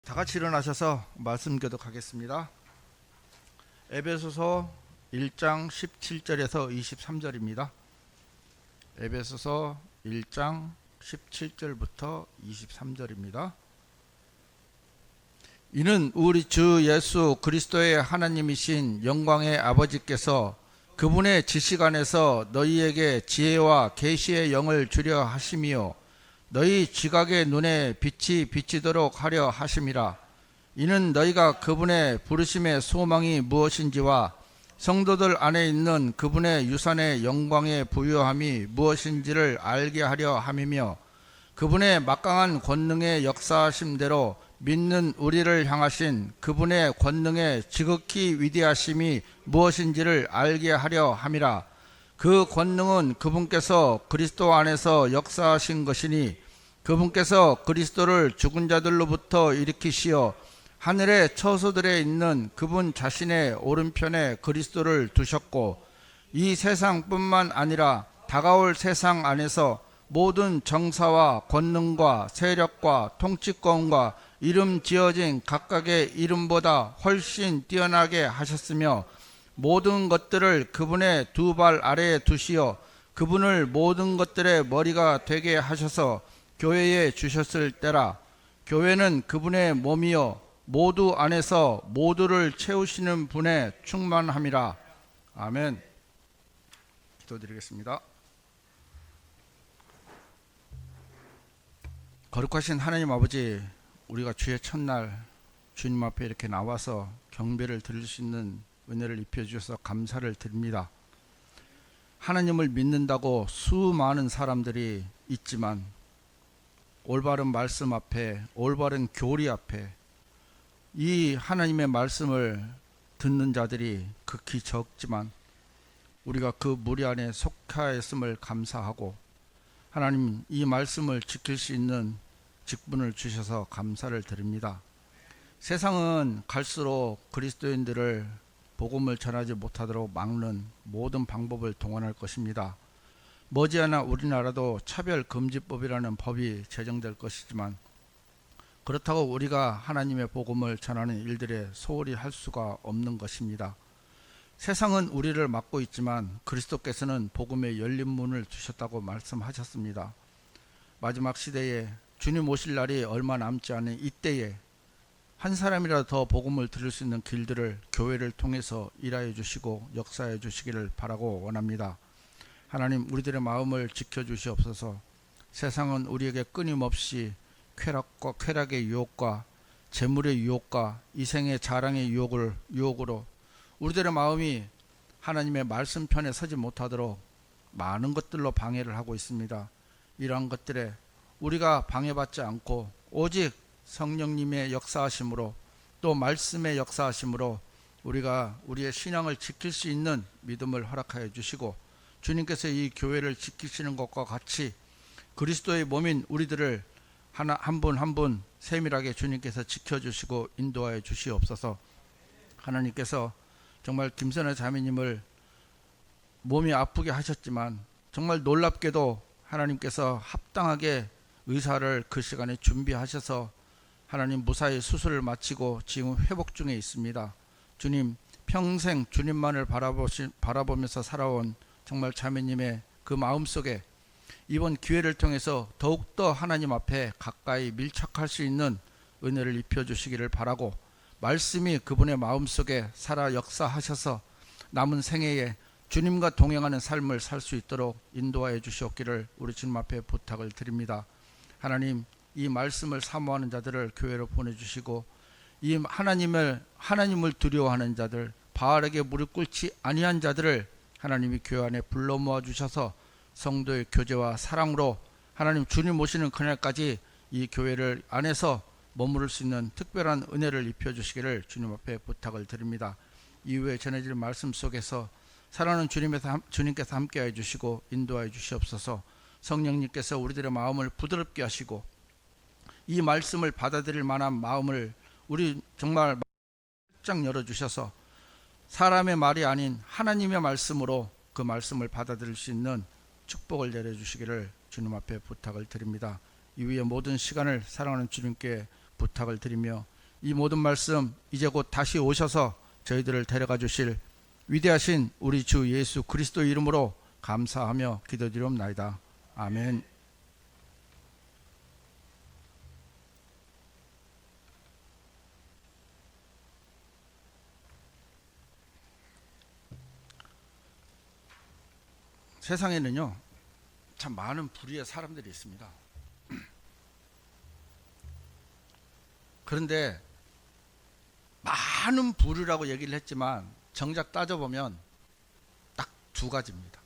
다 같이 일어나셔서 말씀 교독하겠습니다. 에베소서 1장 17절에서 23절입니다. 에베소서 1장 17절부터 23절입니다. 이는 우리 주 예수 그리스도의 하나님이신 영광의 아버지께서 그분의 지식 안에서 너희에게 지혜와 계시의 영을 주려 하심이요 너희 지각의 눈에 빛이 비치도록 하려 하심이라. 이는 너희가 그분의 부르심의 소망이 무엇인지와 성도들 안에 있는 그분의 유산의 영광의 부요함이 무엇인지를 알게 하려 함이며, 그분의 막강한 권능의 역사하심대로 믿는 우리를 향하신 그분의 권능의 지극히 위대하심이 무엇인지를 알게 하려 함이라. 그 권능은 그분께서 그리스도 안에서 역사하신 것이니, 그분께서 그리스도를 죽은 자들로부터 일으키시어 하늘의 처소들에 있는 그분 자신의 오른편에 그리스도를 두셨고, 이 세상뿐만 아니라 다가올 세상 안에서 모든 정사와 권능과 세력과 통치권과 이름 지어진 각각의 이름보다 훨씬 뛰어나게 하셨으며, 모든 것들을 그분의 두 발 아래에 두시어 그분을 모든 것들의 머리가 되게 하셔서 교회에 주셨을 때라. 교회는 그분의 몸이요 모두 안에서 모두를 채우시는 분의 충만함이라. 아멘. 기도드리겠습니다. 거룩하신 하나님 아버지, 우리가 주의 첫날 주님 앞에 이렇게 나와서 경배를 드릴 수 있는 은혜를 입혀주셔서 감사를 드립니다. 하나님을 믿는다고 수많은 사람들이 있지만 올바른 말씀 앞에, 올바른 교리 앞에 이 하나님의 말씀을 듣는 자들이 극히 적지만 우리가 그 무리 안에 속하였음을 감사하고, 하나님 이 말씀을 지킬 수 있는 직분을 주셔서 감사를 드립니다. 세상은 갈수록 그리스도인들을 복음을 전하지 못하도록 막는 모든 방법을 동원할 것입니다. 머지않아 우리나라도 차별금지법이라는 법이 제정될 것이지만, 그렇다고 우리가 하나님의 복음을 전하는 일들에 소홀히 할 수가 없는 것입니다. 세상은 우리를 막고 있지만 그리스도께서는 복음의 열린 문을 주셨다고 말씀하셨습니다. 마지막 시대에 주님 오실 날이 얼마 남지 않은 이때에 한 사람이라도 더 복음을 들을 수 있는 길들을 교회를 통해서 일하여 주시고 역사해 주시기를 바라고 원합니다. 하나님, 우리들의 마음을 지켜주시옵소서. 세상은 우리에게 끊임없이 쾌락의 유혹과 재물의 유혹과 이생의 자랑의 유혹으로 우리들의 마음이 하나님의 말씀편에 서지 못하도록 많은 것들로 방해를 하고 있습니다. 이러한 것들에 우리가 방해받지 않고 오직 성령님의 역사하심으로, 또 말씀의 역사하심으로 우리가 우리의 신앙을 지킬 수 있는 믿음을 허락하여 주시고, 주님께서 이 교회를 지키시는 것과 같이 그리스도의 몸인 우리들을 한 분 한 분 세밀하게 주님께서 지켜주시고 인도하여 주시옵소서. 하나님께서 정말 김선혜 자매님을 몸이 아프게 하셨지만 정말 놀랍게도 하나님께서 합당하게 의사를 그 시간에 준비하셔서 하나님 무사히 수술을 마치고 지금 회복 중에 있습니다. 주님, 평생 주님만을 바라보면서 살아온 정말 자매님의 그 마음속에 이번 기회를 통해서 더욱더 하나님 앞에 가까이 밀착할 수 있는 은혜를 입혀주시기를 바라고, 말씀이 그분의 마음속에 살아 역사하셔서 남은 생애에 주님과 동행하는 삶을 살 수 있도록 인도하여 주시옵기를 우리 주님 앞에 부탁을 드립니다. 하나님, 이 말씀을 사모하는 자들을 교회로 보내주시고, 이 하나님을 두려워하는 자들, 바알에게 무릎 꿇지 아니한 자들을 하나님이 교회 안에 불러 모아 주셔서 성도의 교제와 사랑으로 하나님 주님 오시는 그날까지 이 교회를 안에서 머무를 수 있는 특별한 은혜를 입혀주시기를 주님 앞에 부탁을 드립니다. 이후에 전해질 말씀 속에서 사랑하는 주님께서 함께해 주시고 인도하여 주시옵소서. 성령님께서 우리들의 마음을 부드럽게 하시고 이 말씀을 받아들일 만한 마음을 우리 정말 쫙 열어주셔서 사람의 말이 아닌 하나님의 말씀으로 그 말씀을 받아들일 수 있는 축복을 내려주시기를 주님 앞에 부탁을 드립니다. 이후의 모든 시간을 사랑하는 주님께 부탁을 드리며 이 모든 말씀 이제 곧 다시 오셔서 저희들을 데려가 주실 위대하신 우리 주 예수 그리스도 이름으로 감사하며 기도드리옵나이다. 아멘. 세상에는요, 참 많은 부류의 사람들이 있습니다. 그런데 많은 부류라고 얘기를 했지만 정작 따져보면 딱 두 가지입니다.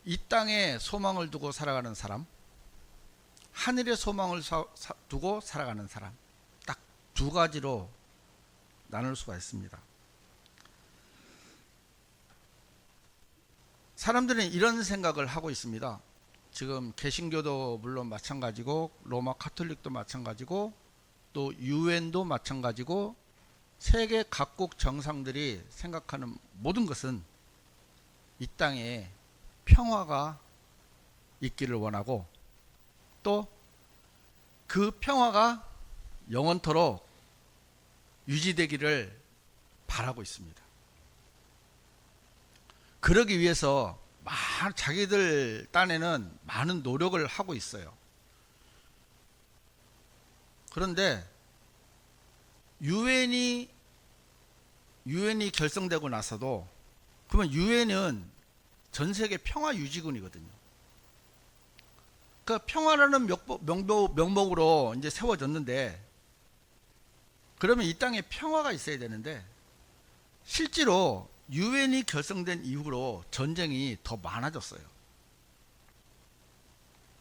이 땅에 소망을 두고 살아가는 사람, 하늘의 소망을 두고 살아가는 사람, 딱 두 가지로 나눌 수가 있습니다. 사람들은 이런 생각을 하고 있습니다. 지금 개신교도 물론 마찬가지고 로마 카톨릭도 마찬가지고 또 유엔도 마찬가지고 세계 각국 정상들이 생각하는 모든 것은 이 땅에 평화가 있기를 원하고 또 그 평화가 영원토록 유지되기를 바라고 있습니다. 그러기 위해서 자기들 딴에는 많은 노력을 하고 있어요. 그런데 유엔이 결성되고 나서도 그러면 유엔은 전 세계 평화 유지군이거든요. 그 평화라는 명목으로 이제 세워졌는데 그러면 이 땅에 평화가 있어야 되는데 실제로 유엔이 결성된 이후로 전쟁이 더 많아졌어요.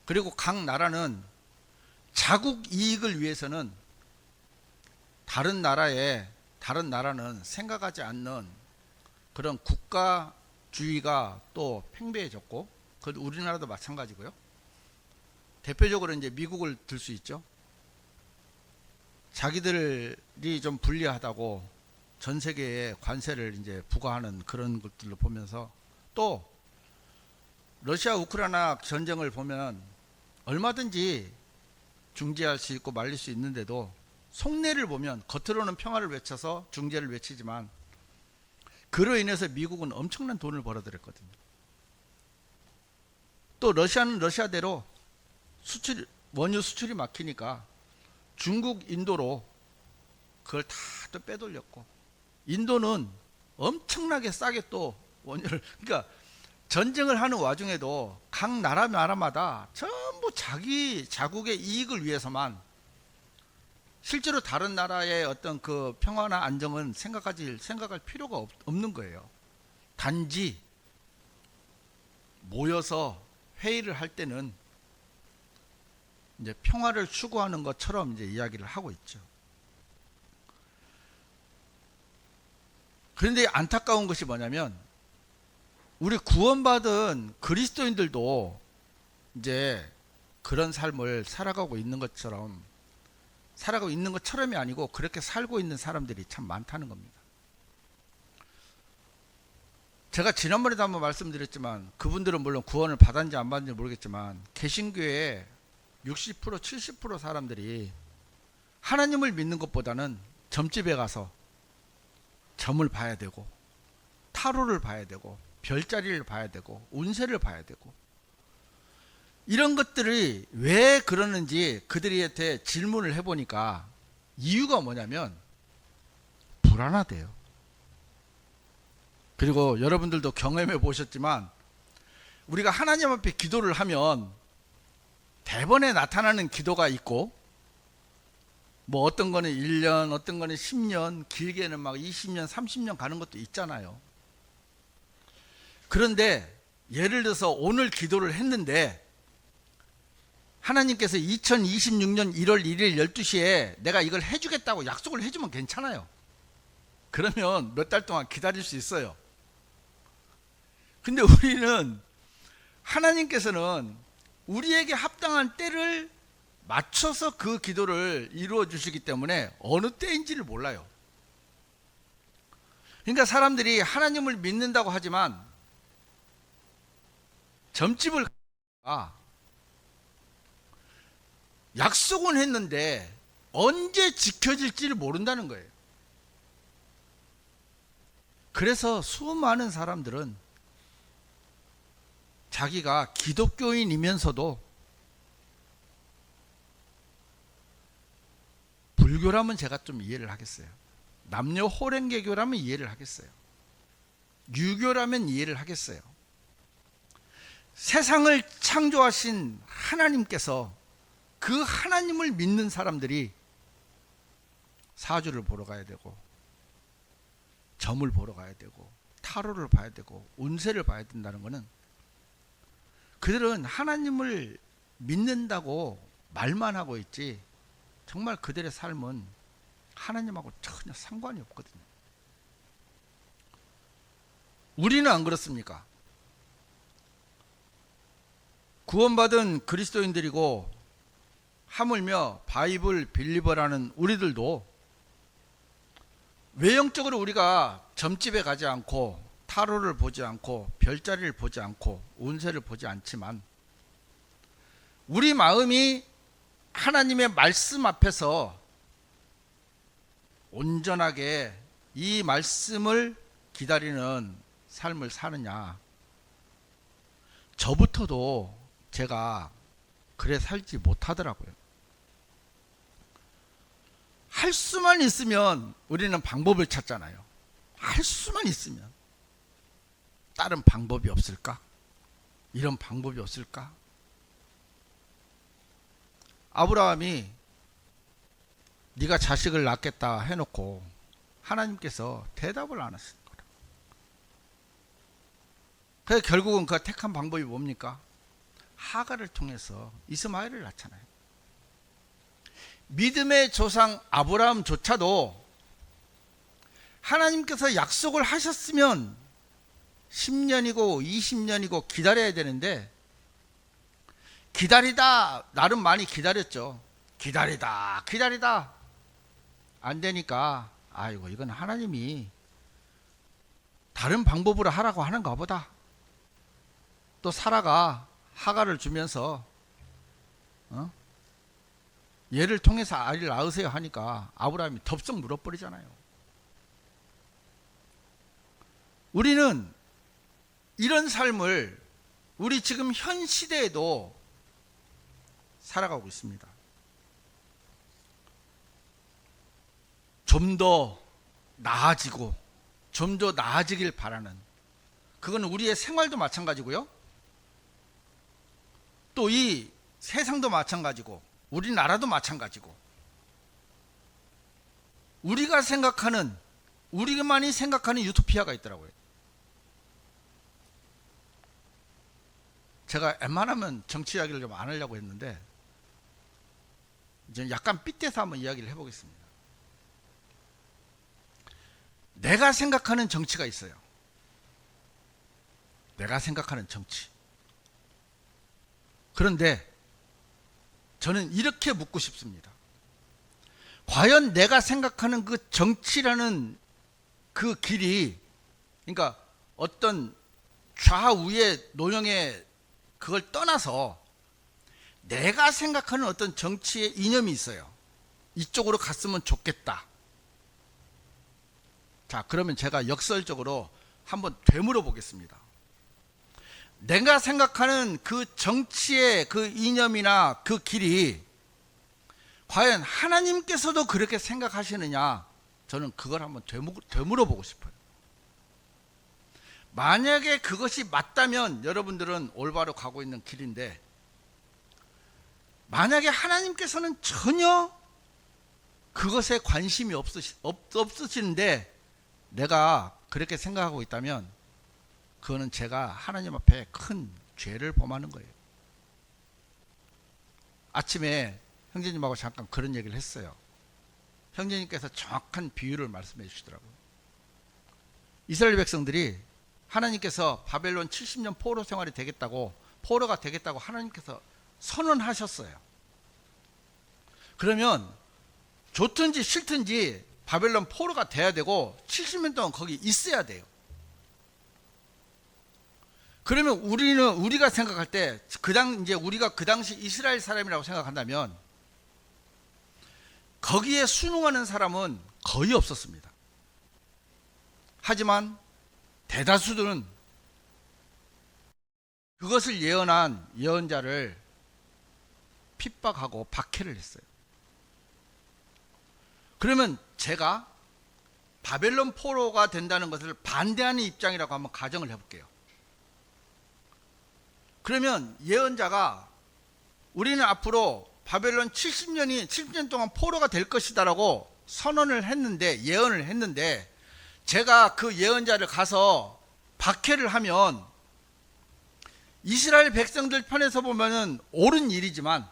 그리고 각 나라는 자국 이익을 위해서는 다른 나라는 생각하지 않는 그런 국가주의가 또 팽배해졌고, 그 우리나라도 마찬가지고요. 대표적으로 이제 미국을 들 수 있죠. 자기들이 좀 불리하다고 전 세계에 관세를 이제 부과하는 그런 것들을 보면서 또 러시아 우크라이나 전쟁을 보면 얼마든지 중재할 수 있고 말릴 수 있는데도 속내를 보면 겉으로는 평화를 외쳐서 중재를 외치지만 그로 인해서 미국은 엄청난 돈을 벌어들였거든요. 또 러시아는 러시아대로 원유 수출이 막히니까 중국, 인도로 그걸 다 또 빼돌렸고, 인도는 엄청나게 싸게 또 원유를, 그러니까 전쟁을 하는 와중에도 각 나라마다 전부 자기 자국의 이익을 위해서만, 실제로 다른 나라의 어떤 그 평화나 안정은 생각할 필요가 없는 거예요. 단지 모여서 회의를 할 때는 이제 평화를 추구하는 것처럼 이제 이야기를 하고 있죠. 그런데 안타까운 것이 뭐냐면 우리 구원받은 그리스도인들도 이제 그런 삶을 살아가고 있는 것처럼이 아니고 그렇게 살고 있는 사람들이 참 많다는 겁니다. 제가 지난번에도 한번 말씀드렸지만 그분들은 물론 구원을 받았는지 안 받았는지 모르겠지만 개신교의 60% 70% 사람들이 하나님을 믿는 것보다는 점집에 가서 점을 봐야 되고 타로를 봐야 되고 별자리를 봐야 되고 운세를 봐야 되고, 이런 것들이 왜 그러는지 그들한테 질문을 해보니까 이유가 뭐냐면 불안하대요. 그리고 여러분들도 경험해 보셨지만 우리가 하나님 앞에 기도를 하면 대번에 나타나는 기도가 있고, 뭐 어떤 거는 1년, 어떤 거는 10년, 길게는 막 20년, 30년 가는 것도 있잖아요. 그런데 예를 들어서 오늘 기도를 했는데 하나님께서 2026년 1월 1일 12시에 내가 이걸 해주겠다고 약속을 해주면 괜찮아요. 그러면 몇 달 동안 기다릴 수 있어요. 근데 우리는 하나님께서는 우리에게 합당한 때를 맞춰서 그 기도를 이루어 주시기 때문에 어느 때인지를 몰라요. 그러니까 사람들이 하나님을 믿는다고 하지만 점집을 약속은 했는데 언제 지켜질지를 모른다는 거예요. 그래서 수많은 사람들은 자기가 기독교인이면서도 불교라면 제가 좀 이해를 하겠어요. 남녀 호랭개교라면 이해를 하겠어요. 유교라면 이해를 하겠어요. 세상을 창조하신 하나님께서 그 하나님을 믿는 사람들이 사주를 보러 가야 되고, 점을 보러 가야 되고, 타로를 봐야 되고, 운세를 봐야 된다는 것은 그들은 하나님을 믿는다고 말만 하고 있지 정말 그들의 삶은 하나님하고 전혀 상관이 없거든요. 우리는 안 그렇습니까? 구원받은 그리스도인들이고 하물며 바이블 빌리버라는 우리들도 외형적으로 우리가 점집에 가지 않고 타로를 보지 않고 별자리를 보지 않고 운세를 보지 않지만 우리 마음이 하나님의 말씀 앞에서 온전하게 이 말씀을 기다리는 삶을 사느냐, 저부터도 제가 그래 살지 못하더라고요. 할 수만 있으면 우리는 방법을 찾잖아요. 할 수만 있으면. 다른 방법이 없을까? 이런 방법이 없을까? 아브라함이 네가 자식을 낳겠다 해놓고 하나님께서 대답을 안 하신 거라. 그래서 결국은 그 택한 방법이 뭡니까? 하갈을 통해서 이스마엘을 낳잖아요. 믿음의 조상 아브라함조차도 하나님께서 약속을 하셨으면 10년이고 20년이고 기다려야 되는데 기다리다 나름 많이 기다렸죠. 기다리다 안 되니까 아이고 이건 하나님이 다른 방법으로 하라고 하는가 보다. 또 사라가 하갈을 주면서 얘를 통해서 아이를 낳으세요 하니까 아브라함이 덥석 물어버리잖아요. 우리는 이런 삶을 우리 지금 현 시대에도 살아가고 있습니다. 좀 더 나아지고 좀 더 나아지길 바라는, 그건 우리의 생활도 마찬가지고요. 또 이 세상도 마찬가지고 우리나라도 마찬가지고 우리만이 생각하는 유토피아가 있더라고요. 제가 웬만하면 정치 이야기를 좀 안 하려고 했는데 이제 약간 빗대서 한번 이야기를 해보겠습니다. 내가 생각하는 정치가 있어요. 내가 생각하는 정치. 그런데 저는 이렇게 묻고 싶습니다. 과연 내가 생각하는 그 정치라는 그 길이, 그러니까 어떤 좌우의 노형의 그걸 떠나서 내가 생각하는 어떤 정치의 이념이 있어요. 이쪽으로 갔으면 좋겠다. 자, 그러면 제가 역설적으로 한번 되물어 보겠습니다. 내가 생각하는 그 정치의 그 이념이나 그 길이 과연 하나님께서도 그렇게 생각하시느냐, 저는 그걸 한번 되물어 보고 싶어요. 만약에 그것이 맞다면 여러분들은 올바로 가고 있는 길인데, 만약에 하나님께서는 전혀 그것에 관심이 없으시는데 내가 그렇게 생각하고 있다면 그거는 제가 하나님 앞에 큰 죄를 범하는 거예요. 아침에 형제님하고 잠깐 그런 얘기를 했어요. 형제님께서 정확한 비유를 말씀해 주시더라고요. 이스라엘 백성들이 하나님께서 바벨론 70년 포로 생활이 되겠다고, 포로가 되겠다고 하나님께서 선언하셨어요. 그러면 좋든지 싫든지 바벨론 포로가 돼야 되고 70년 동안 거기 있어야 돼요. 그러면 우리가 생각할 때 이제 우리가 그 당시 이스라엘 사람이라고 생각한다면 거기에 순응하는 사람은 거의 없었습니다. 하지만 대다수들은 그것을 예언한 예언자를 핍박하고 박해를 했어요. 그러면 제가 바벨론 포로가 된다는 것을 반대하는 입장이라고 한번 가정을 해볼게요. 그러면 예언자가 우리는 앞으로 바벨론 70년 동안 포로가 될 것이다라고 선언을 했는데, 예언을 했는데, 제가 그 예언자를 가서 박해를 하면 이스라엘 백성들 편에서 보면은 옳은 일이지만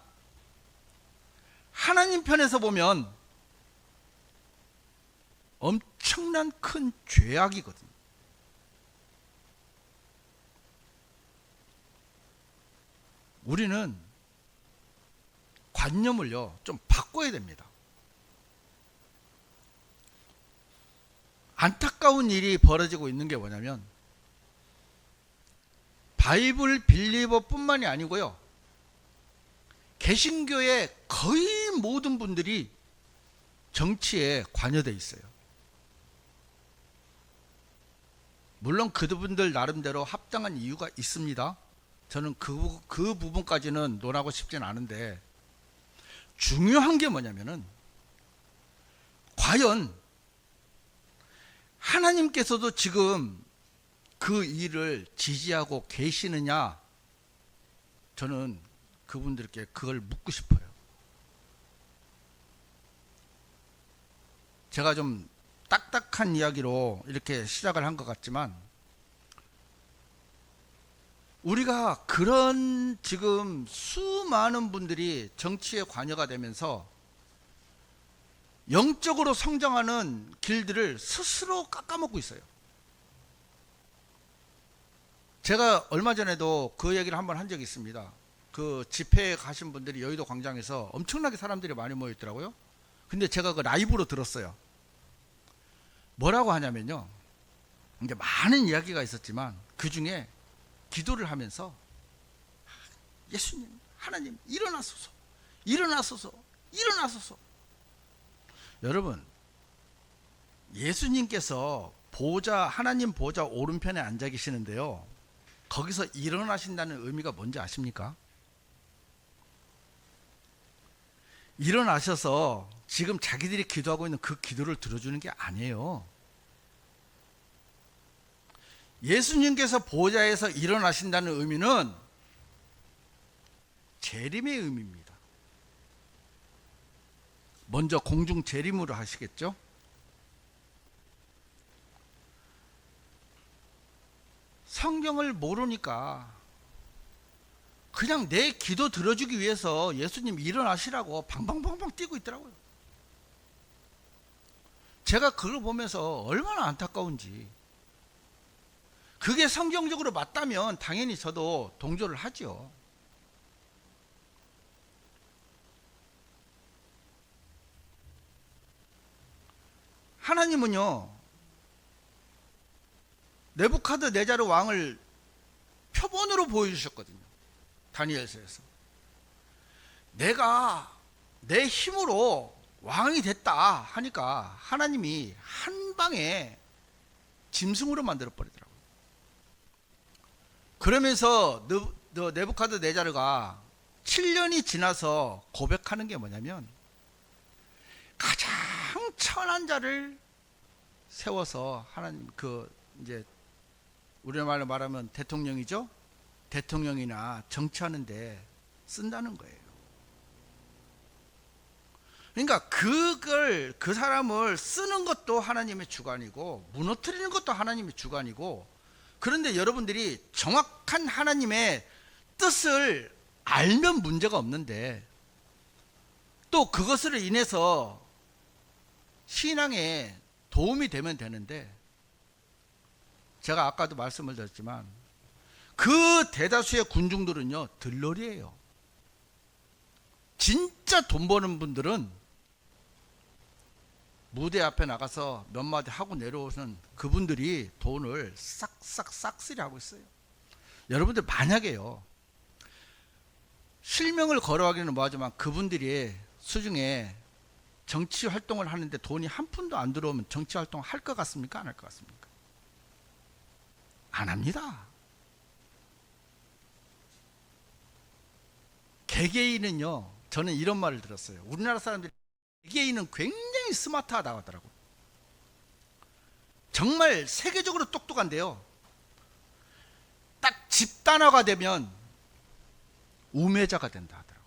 하나님 편에서 보면 엄청난 큰 죄악이거든요. 우리는 관념을요 좀 바꿔야 됩니다. 안타까운 일이 벌어지고 있는 게 뭐냐면, 바이블 빌리버 뿐만이 아니고요, 개신교의 거의 모든 분들이 정치에 관여되어 있어요. 물론 그분들 나름대로 합당한 이유가 있습니다. 저는 그 부분까지는 논하고 싶진 않은데, 중요한 게 뭐냐면은, 과연 하나님께서도 지금 그 일을 지지하고 계시느냐, 저는 그분들께 그걸 묻고 싶어요. 제가 좀 딱딱한 이야기로 이렇게 시작을 한 것 같지만, 우리가 그런 지금 수많은 분들이 정치에 관여가 되면서 영적으로 성장하는 길들을 스스로 깎아먹고 있어요. 제가 얼마 전에도 그 얘기를 한번 한 적이 있습니다. 그 집회에 가신 분들이 여의도 광장에서 엄청나게 사람들이 많이 모였더라고요. 근데 제가 그 라이브로 들었어요. 뭐라고 하냐면요, 이제 많은 이야기가 있었지만 그 중에 기도를 하면서, 예수님, 하나님, 일어나소서, 일어나소서, 일어나소서. 여러분, 예수님께서 하나님 보좌 오른편에 앉아 계시는데요, 거기서 일어나신다는 의미가 뭔지 아십니까? 일어나셔서 지금 자기들이 기도하고 있는 그 기도를 들어주는 게 아니에요. 예수님께서 보좌에서 일어나신다는 의미는 재림의 의미입니다. 먼저 공중 재림으로 하시겠죠? 성경을 모르니까 그냥 내 기도 들어주기 위해서 예수님 일어나시라고 방방방방 뛰고 있더라고요. 제가 그걸 보면서 얼마나 안타까운지. 그게 성경적으로 맞다면 당연히 저도 동조를 하죠. 하나님은요, 느부갓네살 왕을 표본으로 보여주셨거든요. 다니엘서에서. 내가 내 힘으로 왕이 됐다 하니까 하나님이 한 방에 짐승으로 만들어 버리더라고요. 그러면서 느부갓네살가 7년이 지나서 고백하는 게 뭐냐면, 가장 천한 자를 세워서 하나님, 이제 우리말로 말하면 대통령이죠. 대통령이나 정치하는데 쓴다는 거예요. 그러니까 그 사람을 쓰는 것도 하나님의 주관이고 무너뜨리는 것도 하나님의 주관이고, 그런데 여러분들이 정확한 하나님의 뜻을 알면 문제가 없는데, 또 그것으로 인해서 신앙에 도움이 되면 되는데, 제가 아까도 말씀을 드렸지만 그 대다수의 군중들은요, 들러리예요. 진짜 돈 버는 분들은 무대 앞에 나가서 몇 마디 하고 내려오는 그분들이 돈을 싹싹 싹쓸이 하고 있어요. 여러분들 만약에요, 실명을 거론하기는 뭐하지만 그분들이 수중에 정치 활동을 하는데 돈이 한 푼도 안 들어오면 정치 활동 할 것 같습니까? 안 할 것 같습니까? 안 합니다. 개개인은요, 저는 이런 말을 들었어요. 우리나라 사람들이 개개인은 굉장히 스마트하다고 하더라고요. 정말 세계적으로 똑똑한데요, 딱 집단화가 되면 우매자가 된다 하더라고요.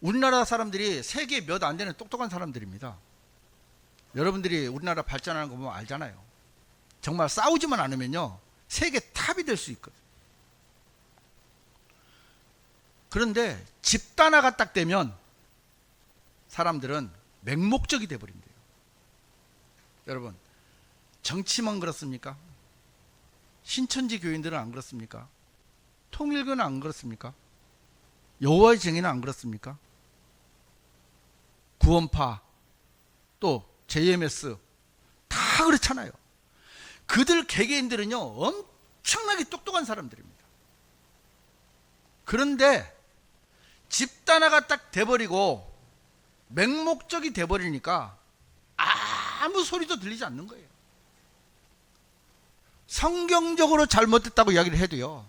우리나라 사람들이 세계 몇 안 되는 똑똑한 사람들입니다. 여러분들이 우리나라 발전하는 거 보면 알잖아요. 정말 싸우지만 않으면요, 세계 탑이 될 수 있거든요. 그런데 집단화가 딱 되면 사람들은 맹목적이 돼버린대요. 여러분, 정치만 그렇습니까? 신천지 교인들은 안 그렇습니까? 통일교는 안 그렇습니까? 여호와의 증인은 안 그렇습니까? 구원파, 또 JMS 다 그렇잖아요. 그들 개개인들은요, 엄청나게 똑똑한 사람들입니다. 그런데 집단화가 딱 돼버리고 맹목적이 돼버리니까 아무 소리도 들리지 않는 거예요. 성경적으로 잘못됐다고 이야기를 해도요,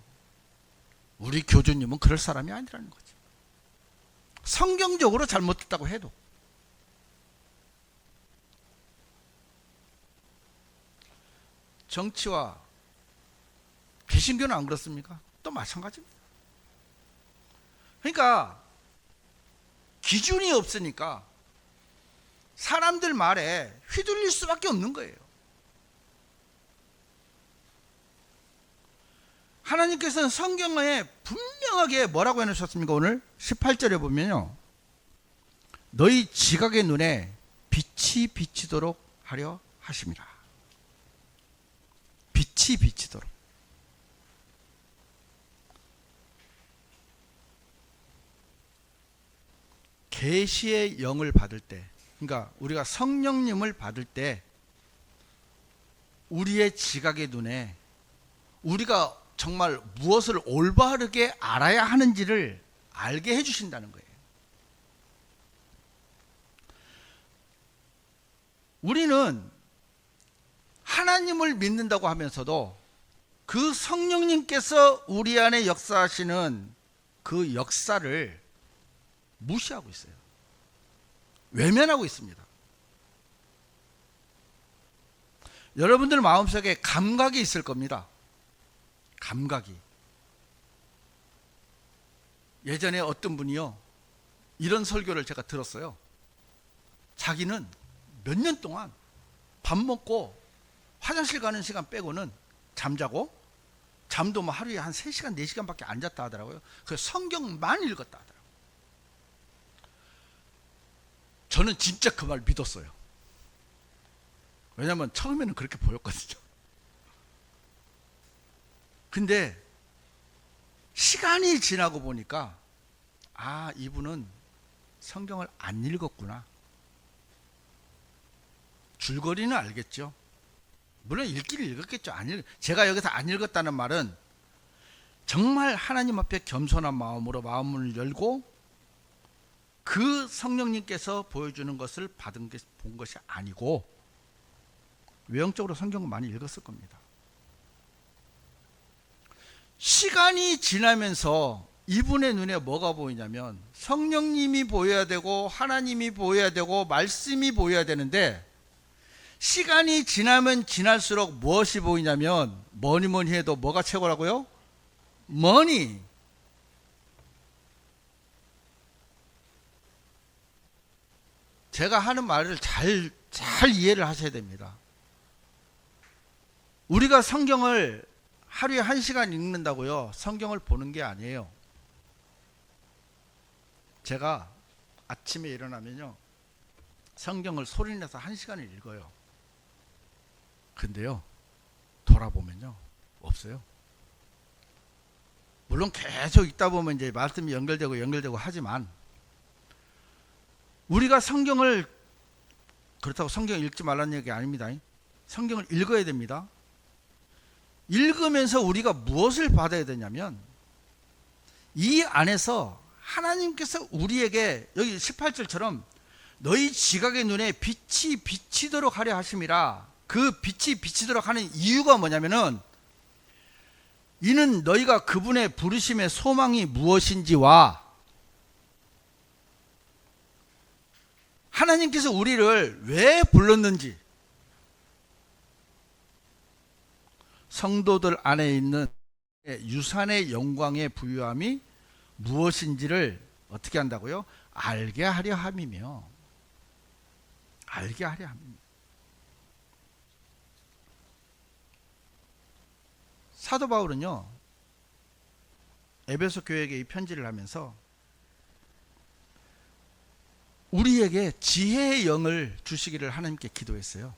우리 교주님은 그럴 사람이 아니라는 거죠. 성경적으로 잘못됐다고 해도. 정치와 개신교는 안 그렇습니까? 또 마찬가지입니다. 그러니까 기준이 없으니까 사람들 말에 휘둘릴 수밖에 없는 거예요. 하나님께서는 성경에 분명하게 뭐라고 해놓으셨습니까? 오늘 18절에 보면요, 너희 지각의 눈에 빛이 비치도록 하려 하심이라. 빛이 비치도록. 계시의 영을 받을 때, 그러니까 우리가 성령님을 받을 때 우리의 지각의 눈에 우리가 정말 무엇을 올바르게 알아야 하는지를 알게 해주신다는 거예요. 우리는 하나님을 믿는다고 하면서도 그 성령님께서 우리 안에 역사하시는 그 역사를 무시하고 있어요. 외면하고 있습니다. 여러분들 마음속에 감각이 있을 겁니다. 감각이. 예전에 어떤 분이요, 이런 설교를 제가 들었어요. 자기는 몇 년 동안 밥 먹고 화장실 가는 시간 빼고는 잠자고, 잠도 뭐 하루에 한 3시간 4시간밖에 안 잤다 하더라고요. 그 성경만 읽었다 하더라고요. 저는 진짜 그 말 믿었어요. 왜냐하면 처음에는 그렇게 보였거든요. 근데 시간이 지나고 보니까, 아, 이분은 성경을 안 읽었구나. 줄거리는 알겠죠. 물론 읽기를 읽었겠죠. 제가 여기서 안 읽었다는 말은 정말 하나님 앞에 겸손한 마음으로 마음을 열고 그 성령님께서 보여주는 것을 본 것이 아니고 외형적으로 성경을 많이 읽었을 겁니다. 시간이 지나면서 이분의 눈에 뭐가 보이냐면 성령님이 보여야 되고 하나님이 보여야 되고 말씀이 보여야 되는데, 시간이 지나면 지날수록 무엇이 보이냐면 뭐니 해도 뭐가 최고라고요? 머니. 제가 하는 말을 잘 이해를 하셔야 됩니다. 우리가 성경을 하루에 1시간 읽는다고요, 성경을 보는 게 아니에요. 제가 아침에 일어나면요, 성경을 소리내서 1시간을 읽어요. 근데요, 돌아보면요, 없어요. 물론 계속 읽다 보면 이제 말씀이 연결되고 하지만, 우리가 성경을, 그렇다고 성경 읽지 말라는 얘기 아닙니다. 성경을 읽어야 됩니다. 읽으면서 우리가 무엇을 받아야 되냐면, 이 안에서 하나님께서 우리에게 여기 18절처럼 너희 지각의 눈에 빛이 비치도록 하려 하심이라. 그 빛이 비치도록 하는 이유가 뭐냐면은 이는 너희가 그분의 부르심의 소망이 무엇인지와 하나님께서 우리를 왜 불렀는지, 성도들 안에 있는 유산의 영광의 부유함이 무엇인지를 어떻게 한다고요? 알게 하려 함이며, 알게 하려 함입니다. 사도 바울은요, 에베소 교회에게 이 편지를 하면서 우리에게 지혜의 영을 주시기를 하나님께 기도했어요.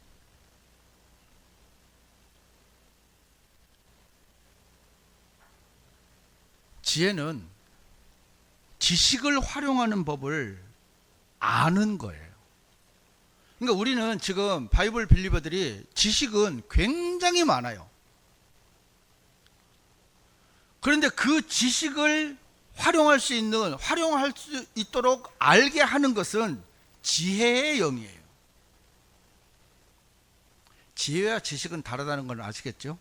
지혜는 지식을 활용하는 법을 아는 거예요. 그러니까 우리는 지금 바이블 빌리버들이 지식은 굉장히 많아요. 그런데 그 지식을 활용할 수 있도록 알게 하는 것은 지혜의 영이에요. 지혜와 지식은 다르다는 걸 아시겠죠?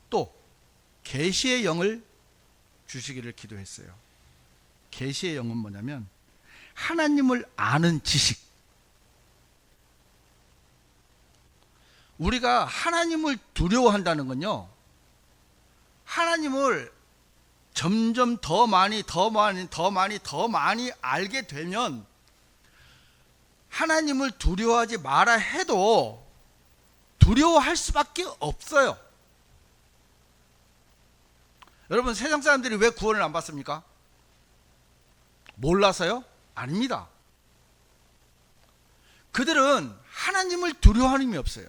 또 계시의 영을 주시기를 기도했어요. 계시의 영은 뭐냐면 하나님을 아는 지식. 우리가 하나님을 두려워한다는 건요, 하나님을 점점 더 많이 알게 되면 하나님을 두려워하지 마라 해도 두려워할 수밖에 없어요. 여러분, 세상 사람들이 왜 구원을 안 받습니까? 몰라서요? 아닙니다. 그들은 하나님을 두려워하는 힘이 없어요.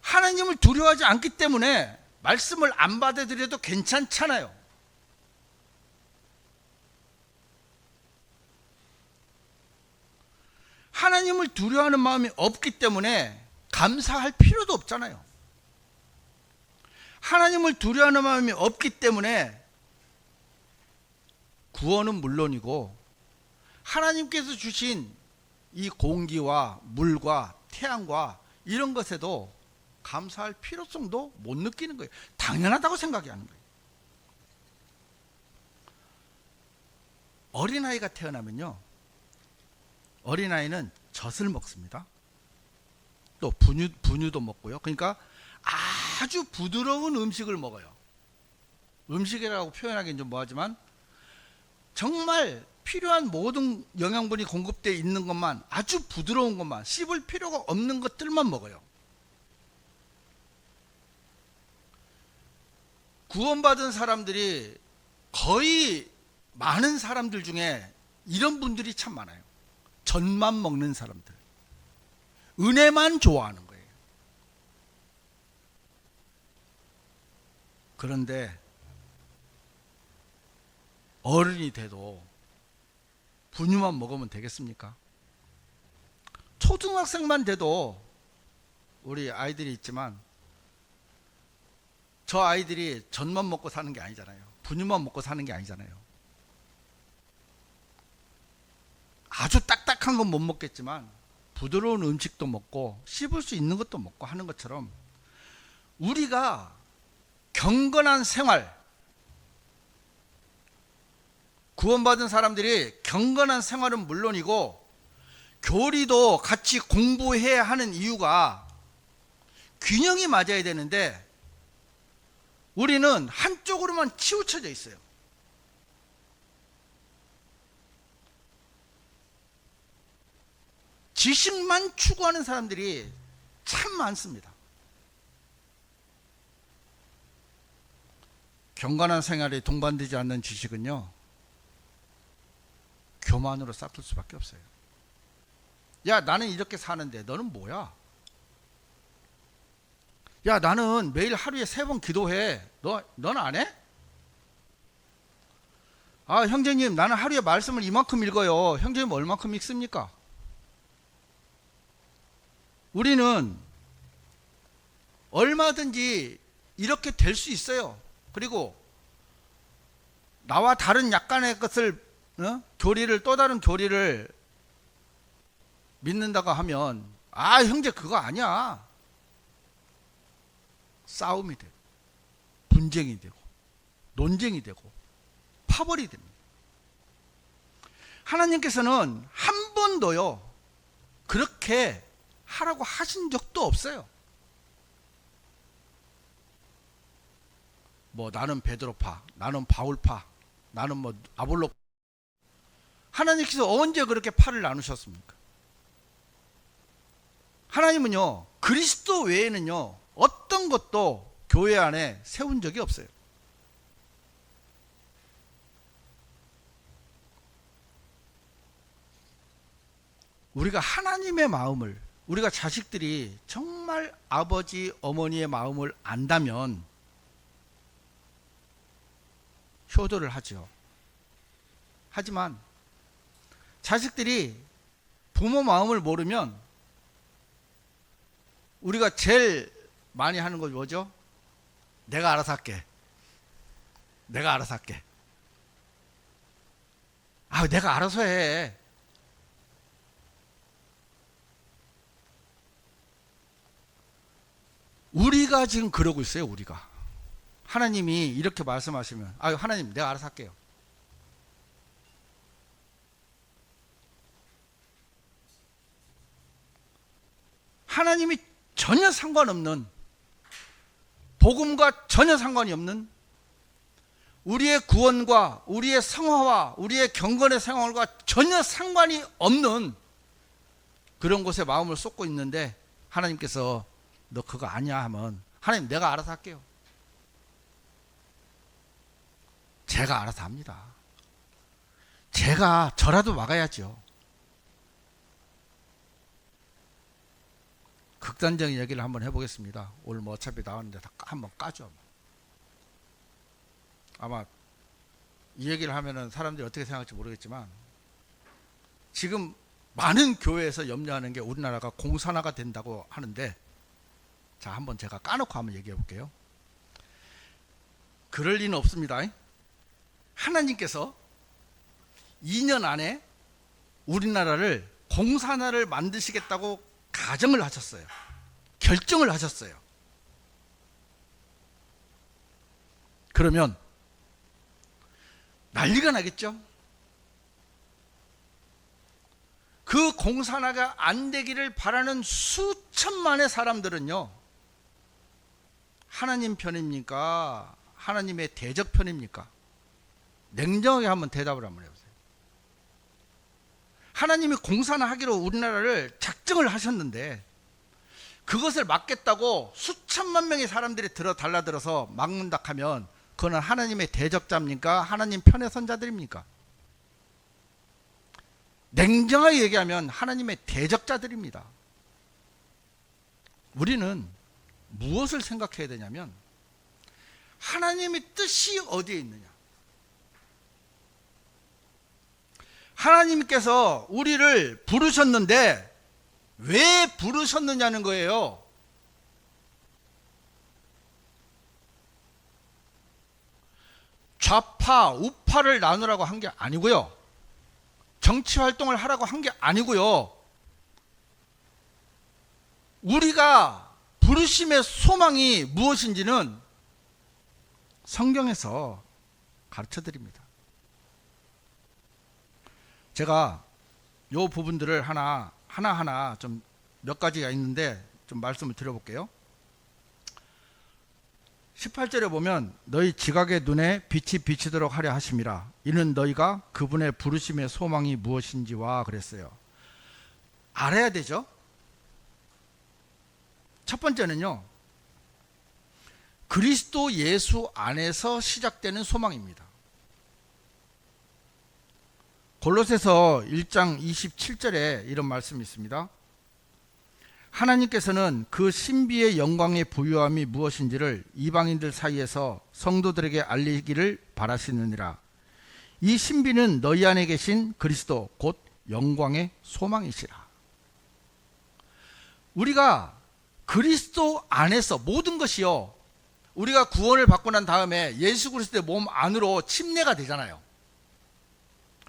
하나님을 두려워하지 않기 때문에 말씀을 안 받아들여도 괜찮잖아요. 하나님을 두려워하는 마음이 없기 때문에 감사할 필요도 없잖아요. 하나님을 두려워하는 마음이 없기 때문에 구원은 물론이고 하나님께서 주신 이 공기와 물과 태양과 이런 것에도 감사할 필요성도 못 느끼는 거예요. 당연하다고 생각이 하는 거예요. 어린아이가 태어나면요, 어린아이는 젖을 먹습니다. 또 분유도 먹고요. 그러니까 아주 부드러운 음식을 먹어요. 음식이라고 표현하기는 좀 뭐하지만 정말 필요한 모든 영양분이 공급되어 있는 것만, 아주 부드러운 것만, 씹을 필요가 없는 것들만 먹어요. 구원받은 사람들이 거의 많은 사람들 중에 이런 분들이 참 많아요. 젖만 먹는 사람들, 은혜만 좋아하는 거예요. 그런데 어른이 돼도 분유만 먹으면 되겠습니까? 초등학생만 돼도 우리 아이들이 있지만 저 아이들이 젖만 먹고 사는 게 아니잖아요. 분유만 먹고 사는 게 아니잖아요. 아주 딱딱한 건 못 먹겠지만 부드러운 음식도 먹고 씹을 수 있는 것도 먹고 하는 것처럼 우리가 경건한 생활, 구원받은 사람들이 경건한 생활은 물론이고 교리도 같이 공부해야 하는 이유가 균형이 맞아야 되는데 우리는 한쪽으로만 치우쳐져 있어요. 지식만 추구하는 사람들이 참 많습니다. 경건한 생활에 동반되지 않는 지식은요, 교만으로 싹쓸 수밖에 없어요. 야, 나는 이렇게 사는데 너는 뭐야? 야, 나는 매일 하루에 3번 기도해. 너는 안 해? 아, 형제님, 나는 하루에 말씀을 이만큼 읽어요. 형제님 얼만큼 읽습니까? 우리는 얼마든지 이렇게 될 수 있어요. 그리고 나와 다른 약간의 것을 교리를 또 다른 교리를 믿는다고 하면 형제 그거 아니야. 싸움이 되고 분쟁이 되고 논쟁이 되고 파벌이 됩니다. 하나님께서는 한 번도요 그렇게 하라고 하신 적도 없어요. 뭐 나는 베드로파, 나는 바울파, 나는 뭐 아볼로. 하나님께서 언제 그렇게 파를 나누셨습니까? 하나님은요 그리스도 외에는요 어떤 것도 교회 안에 세운 적이 없어요. 우리가 하나님의 마음을, 우리가 자식들이 정말 아버지 어머니의 마음을 안다면 효도를 하죠. 하지만 자식들이 부모 마음을 모르면 우리가 제일 많이 하는 건 뭐죠? 내가 알아서 할게. 내가 알아서 할게. 내가 알아서 해. 우리가 지금 그러고 있어요. 우리가 하나님이 이렇게 말씀하시면 하나님 내가 알아서 할게요. 하나님이 전혀 상관없는, 복음과 전혀 상관이 없는, 우리의 구원과 우리의 성화와 우리의 경건의 생활과 전혀 상관이 없는 그런 곳에 마음을 쏟고 있는데 하나님께서 너 그거 아니야 하면 하나님 내가 알아서 할게요. 제가 알아서 합니다. 제가 저라도 막아야죠. 극단적인 얘기를 한번 해보겠습니다. 오늘 뭐 어차피 나왔는데 다 한번 까죠. 아마 이 얘기를 하면은 사람들이 어떻게 생각할지 모르겠지만 지금 많은 교회에서 염려하는 게 우리나라가 공산화가 된다고 하는데, 자 한번 제가 까놓고 한번 얘기해 볼게요. 그럴 리는 없습니다. 하나님께서 2년 안에 우리나라를 공산화를 만드시겠다고 가정을 하셨어요. 결정을 하셨어요. 그러면 난리가 나겠죠? 그 공산화가 안 되기를 바라는 수천만의 사람들은요, 하나님 편입니까? 하나님의 대적 편입니까? 냉정하게 한번 대답을 한번 해보세요. 하나님이 공산화하기로 우리나라를 작정을 하셨는데 그것을 막겠다고 수천만 명의 사람들이 달라들어서 막는다 하면 그거는 하나님의 대적자입니까? 하나님 편의 선자들입니까? 냉정하게 얘기하면 하나님의 대적자들입니다. 우리는 무엇을 생각해야 되냐면 하나님의 뜻이 어디에 있느냐. 하나님께서 우리를 부르셨는데 왜 부르셨느냐는 거예요. 좌파, 우파를 나누라고 한 게 아니고요. 정치 활동을 하라고 한 게 아니고요. 우리가 부르심의 소망이 무엇인지는 성경에서 가르쳐 드립니다. 제가 요 부분들을 하나하나 좀 몇 가지가 있는데 좀 말씀을 드려볼게요. 18절에 보면 너희 지각의 눈에 빛이 비치도록 하려 하심이라. 이는 너희가 그분의 부르심의 소망이 무엇인지와 그랬어요. 알아야 되죠. 첫 번째는요, 그리스도 예수 안에서 시작되는 소망입니다. 골로새서 1장 27절에 이런 말씀이 있습니다. 하나님께서는 그 신비의 영광의 부유함이 무엇인지를 이방인들 사이에서 성도들에게 알리기를 바라시느니라. 이 신비는 너희 안에 계신 그리스도 곧 영광의 소망이시라. 우리가 그리스도 안에서 모든 것이요, 우리가 구원을 받고 난 다음에 예수 그리스도의 몸 안으로 침례가 되잖아요.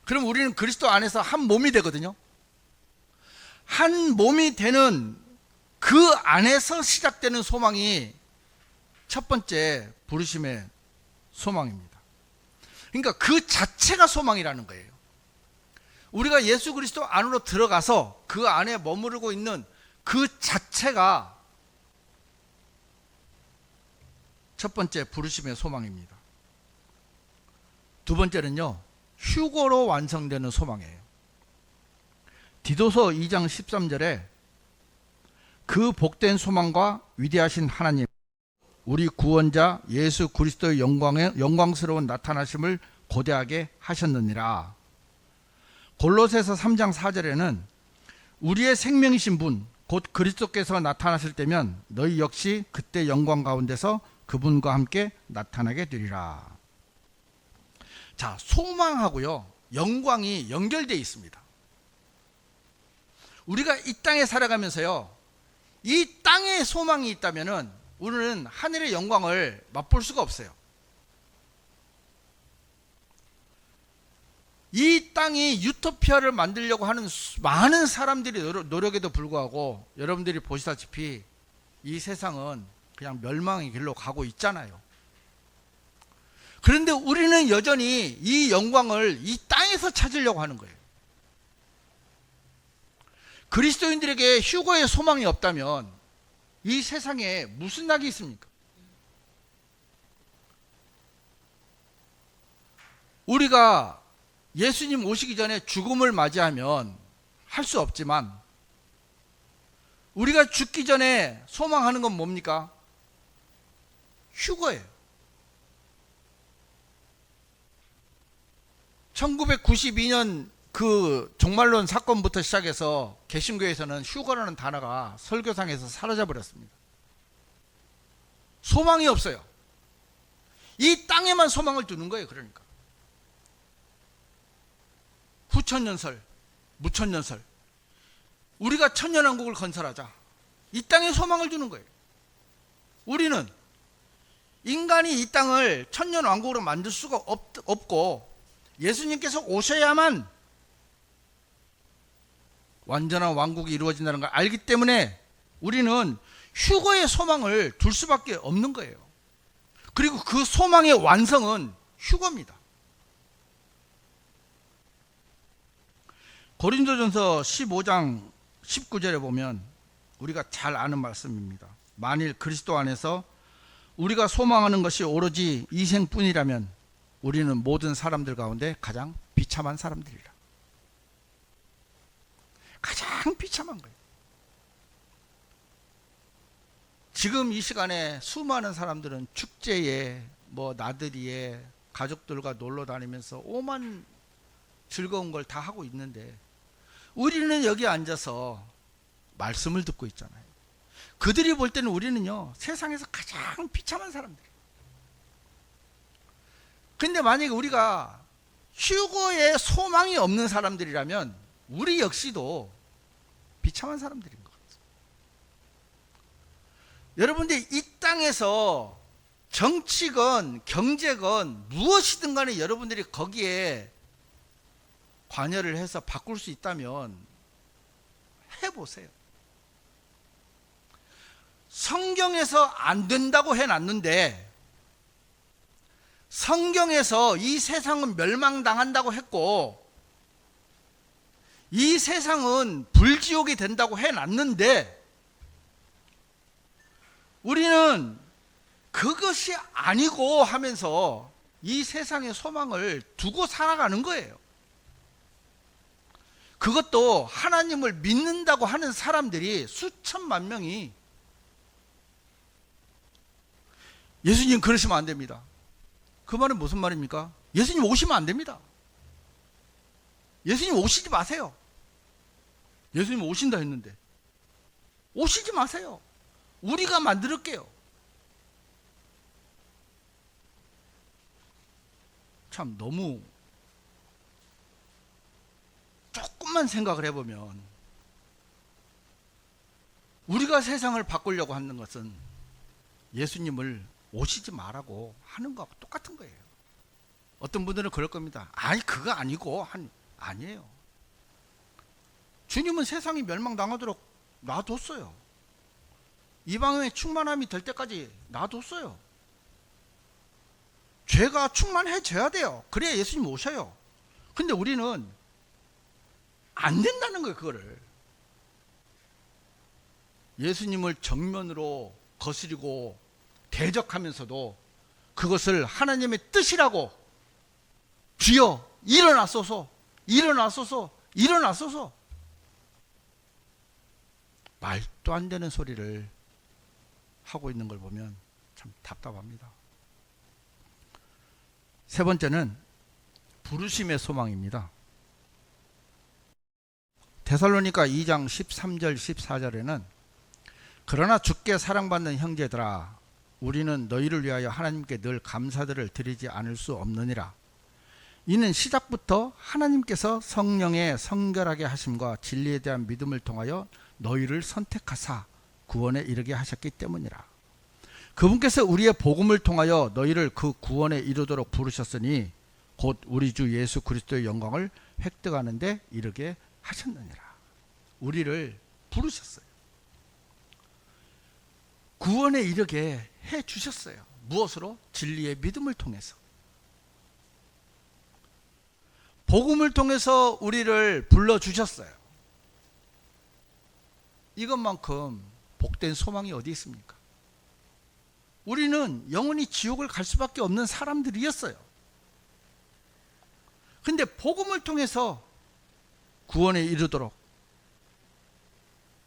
그럼 우리는 그리스도 안에서 한 몸이 되거든요. 한 몸이 되는 그 안에서 시작되는 소망이 첫 번째 부르심의 소망입니다. 그러니까 그 자체가 소망이라는 거예요. 우리가 예수 그리스도 안으로 들어가서 그 안에 머무르고 있는 그 자체가 첫 번째 부르심의 소망입니다. 두 번째는요, 휴거로 완성되는 소망이에요. 디도서 2장 13절에 그 복된 소망과 위대하신 하나님, 우리 구원자 예수 그리스도의 영광스러운 나타나심을 고대하게 하셨느니라. 골로새서 3장 4절에는 우리의 생명이신 분, 곧 그리스도께서 나타나실 때면 너희 역시 그때 영광 가운데서 그분과 함께 나타나게 되리라. 자, 소망하고요, 영광이 연결되어 있습니다. 우리가 이 땅에 살아가면서요, 이 땅에 소망이 있다면은 우리는 하늘의 영광을 맛볼 수가 없어요. 이 땅이 유토피아를 만들려고 하는 많은 사람들이 노력에도 불구하고 여러분들이 보시다시피 이 세상은 그냥 멸망의 길로 가고 있잖아요. 그런데 우리는 여전히 이 영광을 이 땅에서 찾으려고 하는 거예요. 그리스도인들에게 휴거의 소망이 없다면 이 세상에 무슨 낙이 있습니까? 우리가 예수님 오시기 전에 죽음을 맞이하면 할 수 없지만 우리가 죽기 전에 소망하는 건 뭡니까? 휴거예요. 1992년 그 종말론 사건부터 시작해서 개신교에서는 휴거라는 단어가 설교상에서 사라져버렸습니다. 소망이 없어요. 이 땅에만 소망을 두는 거예요. 그러니까 후천년설, 무천년설, 우리가 천년왕국을 건설하자, 이 땅에 소망을 두는 거예요. 우리는 인간이 이 땅을 천년왕국으로 만들 수가 없고 예수님께서 오셔야만 완전한 왕국이 이루어진다는 걸 알기 때문에 우리는 휴거의 소망을 둘 수밖에 없는 거예요. 그리고 그 소망의 완성은 휴거입니다. 고린도전서 15장 19절에 보면 우리가 잘 아는 말씀입니다. 만일 그리스도 안에서 우리가 소망하는 것이 오로지 이 생뿐이라면 우리는 모든 사람들 가운데 가장 비참한 사람들이라. 가장 비참한 거예요. 지금 이 시간에 수많은 사람들은 축제에 나들이에 가족들과 놀러 다니면서 오만 즐거운 걸 다 하고 있는데 우리는 여기 앉아서 말씀을 듣고 있잖아요. 그들이 볼 때는 우리는요, 세상에서 가장 비참한 사람들이에요. 근데 만약에 우리가 휴거에 소망이 없는 사람들이라면 우리 역시도 비참한 사람들인 것 같아요. 여러분들 이 땅에서 정치건 경제건 무엇이든 간에 여러분들이 거기에 관여를 해서 바꿀 수 있다면 해보세요. 성경에서 안 된다고 해놨는데 성경에서 이 세상은 멸망당한다고 했고 이 세상은 불지옥이 된다고 해놨는데 우리는 그것이 아니고 하면서 이 세상의 소망을 두고 살아가는 거예요. 그것도 하나님을 믿는다고 하는 사람들이 수천만 명이. 예수님 그러시면 안 됩니다. 그 말은 무슨 말입니까? 예수님 오시면 안 됩니다. 예수님 오시지 마세요. 예수님 오신다 했는데 오시지 마세요. 우리가 만들게요. 참 너무 조금만 생각을 해보면 우리가 세상을 바꾸려고 하는 것은 예수님을 오시지 말라고 하는 거하고 똑같은 거예요. 어떤 분들은 그럴 겁니다. 아니 그거 아니고 아니에요. 주님은 세상이 멸망당하도록 놔뒀어요. 이방인의 충만함이 될 때까지 놔뒀어요. 죄가 충만해져야 돼요. 그래야 예수님 오셔요. 근데 우리는 안 된다는 거예요. 그거를 예수님을 정면으로 거스리고 대적하면서도 그것을 하나님의 뜻이라고, 주여 일어나소서 일어나소서 일어나소서, 말도 안 되는 소리를 하고 있는 걸 보면 참 답답합니다. 세 번째는 부르심의 소망입니다. 데살로니가 2장 13절 14절에는 그러나 주께 사랑받는 형제들아 우리는 너희를 위하여 하나님께 늘 감사들을 드리지 않을 수 없느니라. 이는 시작부터 하나님께서 성령의 성결하게 하심과 진리에 대한 믿음을 통하여 너희를 선택하사 구원에 이르게 하셨기 때문이라. 그분께서 우리의 복음을 통하여 너희를 그 구원에 이르도록 부르셨으니 곧 우리 주 예수 그리스도의 영광을 획득하는 데 이르게 하셨느니라. 우리를 부르셨어요. 구원에 이르게 해 주셨어요. 무엇으로? 진리의 믿음을 통해서. 복음을 통해서 우리를 불러주셨어요. 이것만큼 복된 소망이 어디 있습니까? 우리는 영원히 지옥을 갈 수밖에 없는 사람들이었어요. 근데 복음을 통해서 구원에 이르도록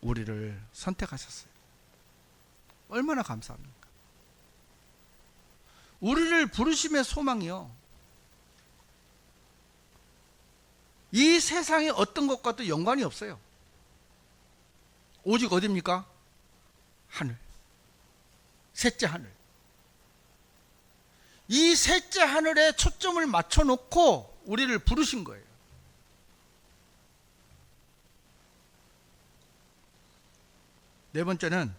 우리를 선택하셨어요. 얼마나 감사합니까? 우리를 부르심의 소망이요, 이 세상의 어떤 것과도 연관이 없어요. 오직 어디입니까? 하늘, 셋째 하늘. 이 셋째 하늘에 초점을 맞춰놓고 우리를 부르신 거예요. 네 번째는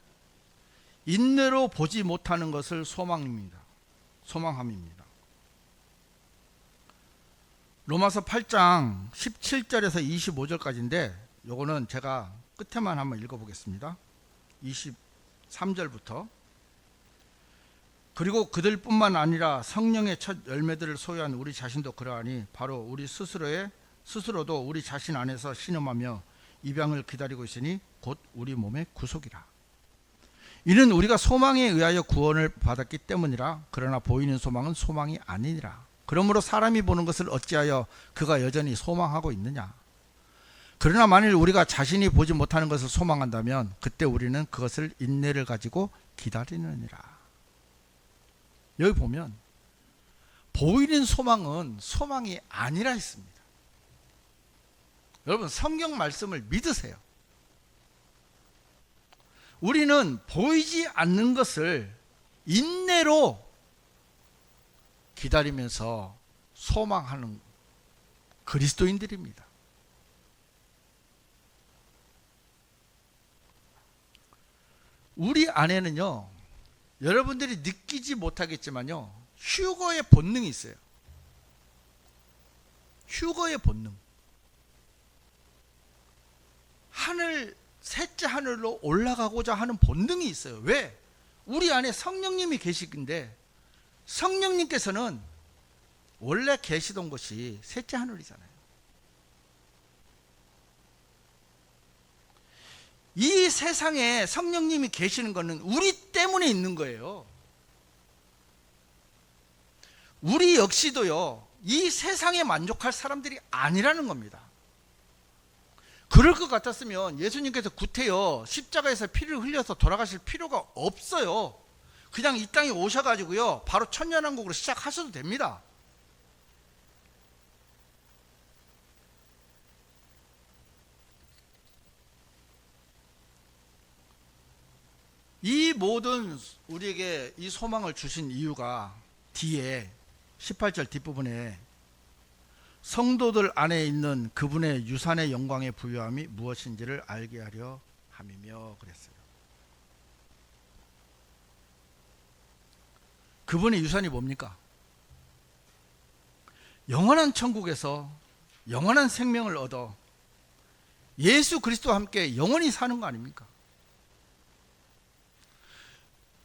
인내로 보지 못하는 것을 소망합니다. 로마서 8장 17절에서 25절까지인데 요거는 제가 끝에만 한번 읽어보겠습니다. 23절부터 그리고 그들뿐만 아니라 성령의 첫 열매들을 소유한 우리 자신도 그러하니 바로 우리 스스로도 우리 자신 안에서 신음하며 입양을 기다리고 있으니 곧 우리 몸의 구속이라. 이는 우리가 소망에 의하여 구원을 받았기 때문이라. 그러나 보이는 소망은 소망이 아니니라. 그러므로 사람이 보는 것을 어찌하여 그가 여전히 소망하고 있느냐. 그러나 만일 우리가 자신이 보지 못하는 것을 소망한다면 그때 우리는 그것을 인내를 가지고 기다리느니라. 여기 보면 보이는 소망은 소망이 아니라 했습니다. 여러분 성경 말씀을 믿으세요. 우리는 보이지 않는 것을 인내로 기다리면서 소망하는 그리스도인들입니다. 우리 안에는요, 여러분들이 느끼지 못하겠지만요, 휴거의 본능이 있어요. 휴거의 본능. 셋째 하늘로 올라가고자 하는 본능이 있어요. 왜? 우리 안에 성령님이 계시긴데 성령님께서는 원래 계시던 곳이 셋째 하늘이잖아요. 이 세상에 성령님이 계시는 것은 우리 때문에 있는 거예요. 우리 역시도요, 이 세상에 만족할 사람들이 아니라는 겁니다. 그럴 것 같았으면 예수님께서 구태여 십자가에서 피를 흘려서 돌아가실 필요가 없어요. 그냥 이 땅에 오셔가지고요, 바로 천년왕국으로 시작하셔도 됩니다. 이 모든 우리에게 이 소망을 주신 이유가 뒤에 18절 뒷부분에 성도들 안에 있는 그분의 유산의 영광의 부유함이 무엇인지를 알게 하려 함이며 그랬어요. 그분의 유산이 뭡니까? 영원한 천국에서 영원한 생명을 얻어 예수 그리스도와 함께 영원히 사는 거 아닙니까?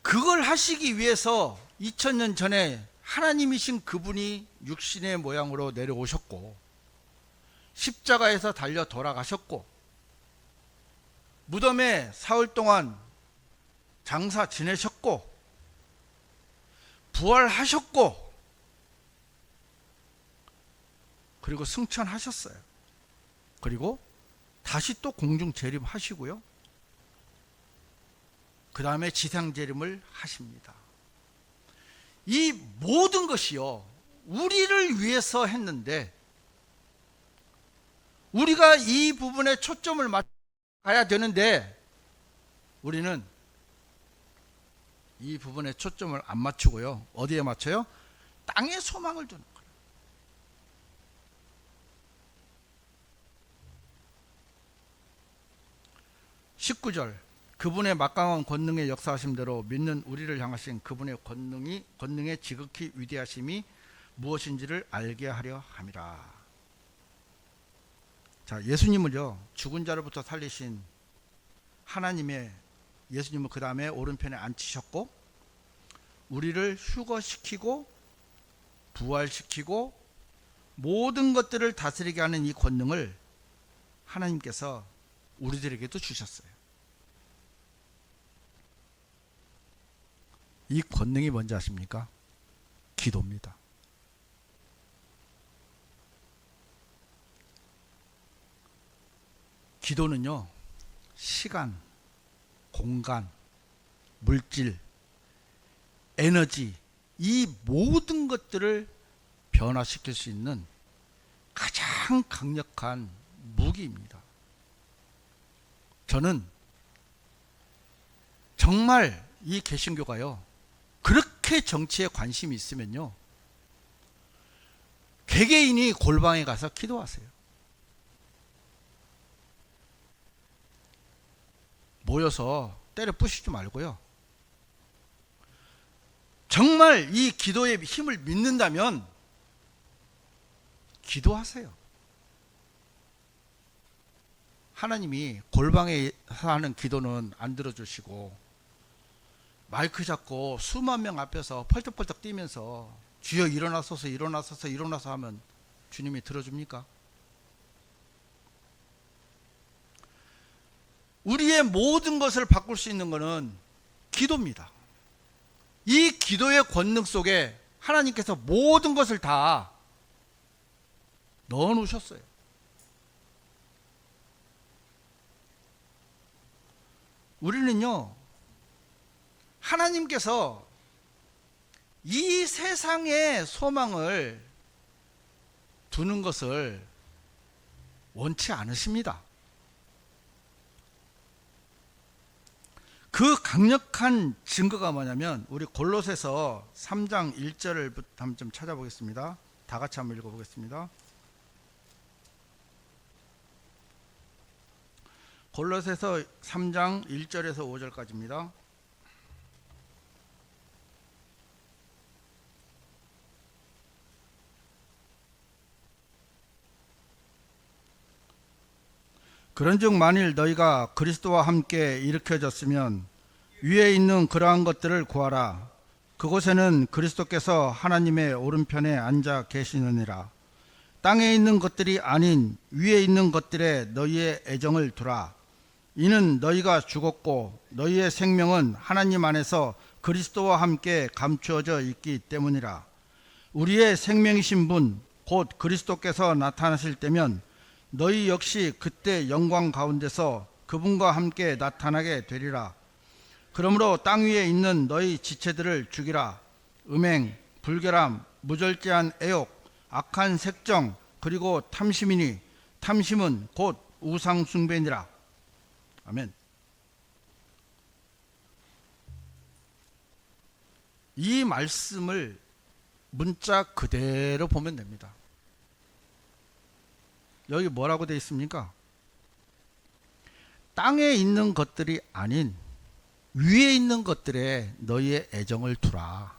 그걸 하시기 위해서 2000년 전에 하나님이신 그분이 육신의 모양으로 내려오셨고 십자가에서 달려 돌아가셨고 무덤에 사흘 동안 장사 지내셨고 부활하셨고 그리고 승천하셨어요. 그리고 다시 또 공중 재림하시고요. 그 다음에 지상 재림을 하십니다. 이 모든 것이요 우리를 위해서 했는데 우리가 이 부분에 초점을 맞춰야 되는데 우리는 이 부분에 초점을 안 맞추고요. 어디에 맞춰요? 땅에 소망을 두는 거예요. 19절 그분의 막강한 권능의 역사하심대로 믿는 우리를 향하신 그분의 권능의 지극히 위대하심이 무엇인지를 알게 하려 함이라. 자, 예수님을요 죽은 자로부터 살리신 하나님의 예수님을 그 다음에 오른편에 앉히셨고 우리를 휴거시키고 부활시키고 모든 것들을 다스리게 하는 이 권능을 하나님께서 우리들에게도 주셨어요. 이 권능이 뭔지 아십니까? 기도입니다. 기도는요 시간, 공간, 물질, 에너지 이 모든 것들을 변화시킬 수 있는 가장 강력한 무기입니다. 저는 정말 이 개신교가요 그렇게 정치에 관심이 있으면요 개개인이 골방에 가서 기도하세요. 모여서 때려 부시지 말고요. 정말 이 기도의 힘을 믿는다면 기도하세요. 하나님이 골방에 하는 기도는 안 들어주시고 마이크 잡고 수만 명 앞에서 펄떡펄떡 뛰면서 주여 일어나소서 일어나소서 일어나서 하면 주님이 들어줍니까? 우리의 모든 것을 바꿀 수 있는 것은 기도입니다. 이 기도의 권능 속에 하나님께서 모든 것을 다 넣어 놓으셨어요. 우리는요 하나님께서 이 세상에 소망을 두는 것을 원치 않으십니다. 그 강력한 증거가 뭐냐면 우리 골로새서 3장 1절을 한번 좀 찾아보겠습니다. 다 같이 한번 읽어보겠습니다. 골로새서 3장 1절에서 5절까지입니다. 그런즉 만일 너희가 그리스도와 함께 일으켜졌으면 위에 있는 그러한 것들을 구하라. 그곳에는 그리스도께서 하나님의 오른편에 앉아 계시느니라. 땅에 있는 것들이 아닌 위에 있는 것들에 너희의 애정을 두라. 이는 너희가 죽었고 너희의 생명은 하나님 안에서 그리스도와 함께 감추어져 있기 때문이라. 우리의 생명이신 분 곧 그리스도께서 나타나실 때면 너희 역시 그때 영광 가운데서 그분과 함께 나타나게 되리라. 그러므로 땅 위에 있는 너희 지체들을 죽이라. 음행, 불결함, 무절제한 애욕, 악한 색정, 그리고 탐심이니 탐심은 곧 우상 숭배니라. 아멘. 이 말씀을 문자 그대로 보면 됩니다. 여기 뭐라고 되어 있습니까? 땅에 있는 것들이 아닌 위에 있는 것들에 너희의 애정을 두라.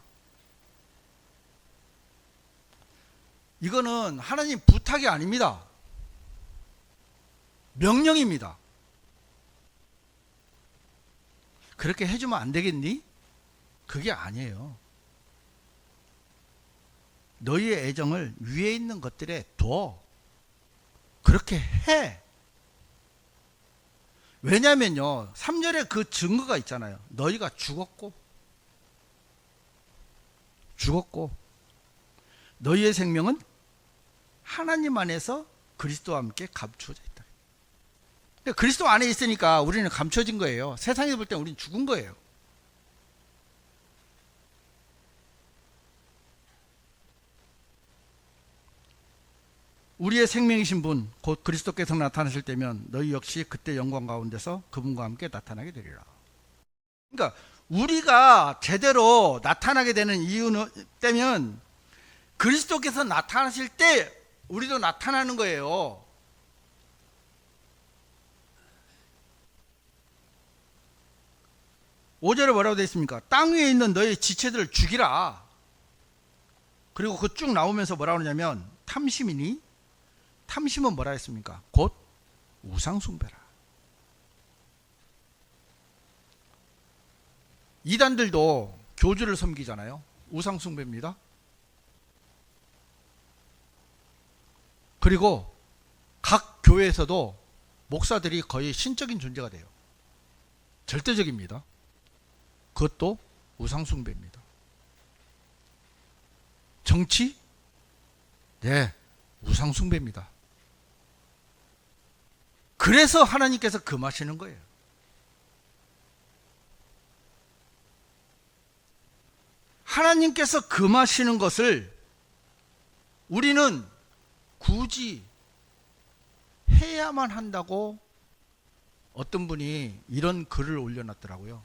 이거는 하나님 부탁이 아닙니다. 명령입니다. 그렇게 해주면 안 되겠니? 그게 아니에요. 너희의 애정을 위에 있는 것들에 둬. 그렇게 해. 왜냐면요, 3절에 그 증거가 있잖아요. 너희가 죽었고 너희의 생명은 하나님 안에서 그리스도와 함께 감추어져 있다. 그리스도 안에 있으니까 우리는 감춰진 거예요. 세상에 볼 때 우리는 죽은 거예요. 우리의 생명이신 분, 곧 그리스도께서 나타나실 때면 너희 역시 그때 영광 가운데서 그분과 함께 나타나게 되리라. 그러니까 우리가 제대로 나타나게 되는 이유는 때면 그리스도께서 나타나실 때 우리도 나타나는 거예요. 오절에 뭐라고 되어 있습니까? 땅 위에 있는 너희 지체들을 죽이라. 그리고 그 쭉 나오면서 뭐라고 하냐면 탐심이니, 탐심은 뭐라 했습니까? 곧 우상숭배라. 이단들도 교주를 섬기잖아요. 우상숭배입니다. 그리고 각 교회에서도 목사들이 거의 신적인 존재가 돼요. 절대적입니다. 그것도 우상숭배입니다. 정치? 네, 우상숭배입니다. 그래서 하나님께서 금하시는 거예요. 하나님께서 금하시는 것을 우리는 굳이 해야만 한다고 어떤 분이 이런 글을 올려놨더라고요.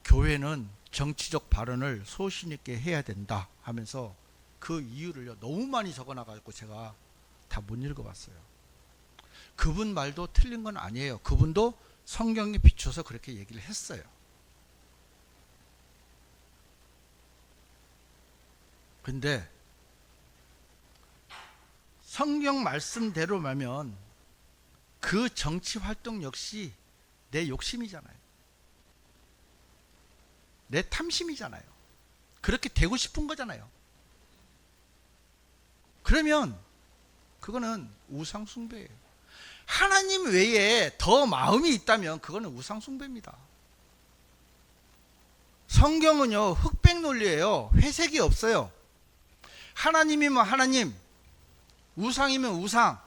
교회는 정치적 발언을 소신 있게 해야 된다 하면서 그 이유를 너무 많이 적어놔가지고 제가 다 못 읽어봤어요. 그분 말도 틀린 건 아니에요. 그분도 성경에 비춰서 그렇게 얘기를 했어요. 근데 성경 말씀대로라면 그 정치 활동 역시 내 욕심이잖아요. 내 탐심이잖아요. 그렇게 되고 싶은 거잖아요. 그러면 그거는 우상숭배예요. 하나님 외에 더 마음이 있다면 그거는 우상숭배입니다. 성경은요, 흑백 논리예요. 회색이 없어요. 하나님이면 하나님, 우상이면 우상.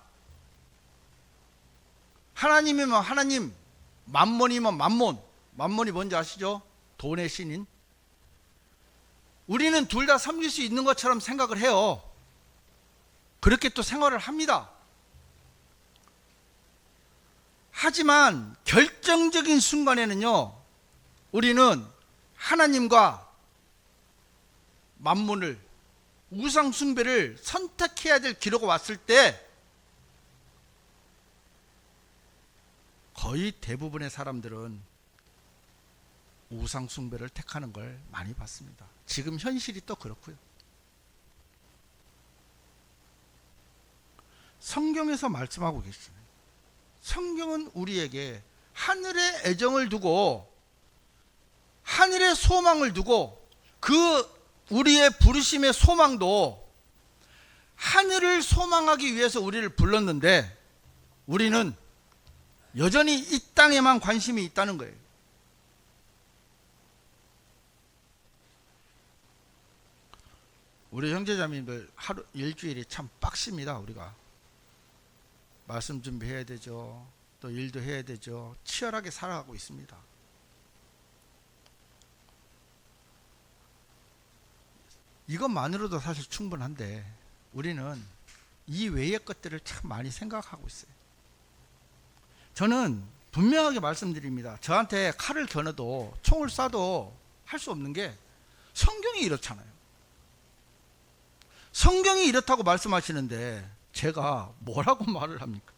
하나님이면 하나님, 만몬이면 만몬. 만몬이 뭔지 아시죠? 돈의 신인. 우리는 둘 다 섬길 수 있는 것처럼 생각을 해요. 그렇게 또 생활을 합니다. 하지만 결정적인 순간에는요, 우리는 하나님과 만몬을, 우상 숭배를 선택해야 될 기로가 왔을 때 거의 대부분의 사람들은 우상 숭배를 택하는 걸 많이 봤습니다. 지금 현실이 또 그렇고요. 성경에서 말씀하고 계시잖아요. 성경은 우리에게 하늘의 애정을 두고, 하늘의 소망을 두고, 그 우리의 부르심의 소망도 하늘을 소망하기 위해서 우리를 불렀는데 우리는 여전히 이 땅에만 관심이 있다는 거예요. 우리 형제자매님들 하루 일주일이 참 빡십니다. 우리가 말씀 준비해야 되죠. 또 일도 해야 되죠. 치열하게 살아가고 있습니다. 이것만으로도 사실 충분한데 우리는 이 외의 것들을 참 많이 생각하고 있어요. 저는 분명하게 말씀드립니다. 저한테 칼을 겨눠도 총을 쏴도 할 수 없는 게 성경이 이렇잖아요. 성경이 이렇다고 말씀하시는데 제가 뭐라고 말을 합니까?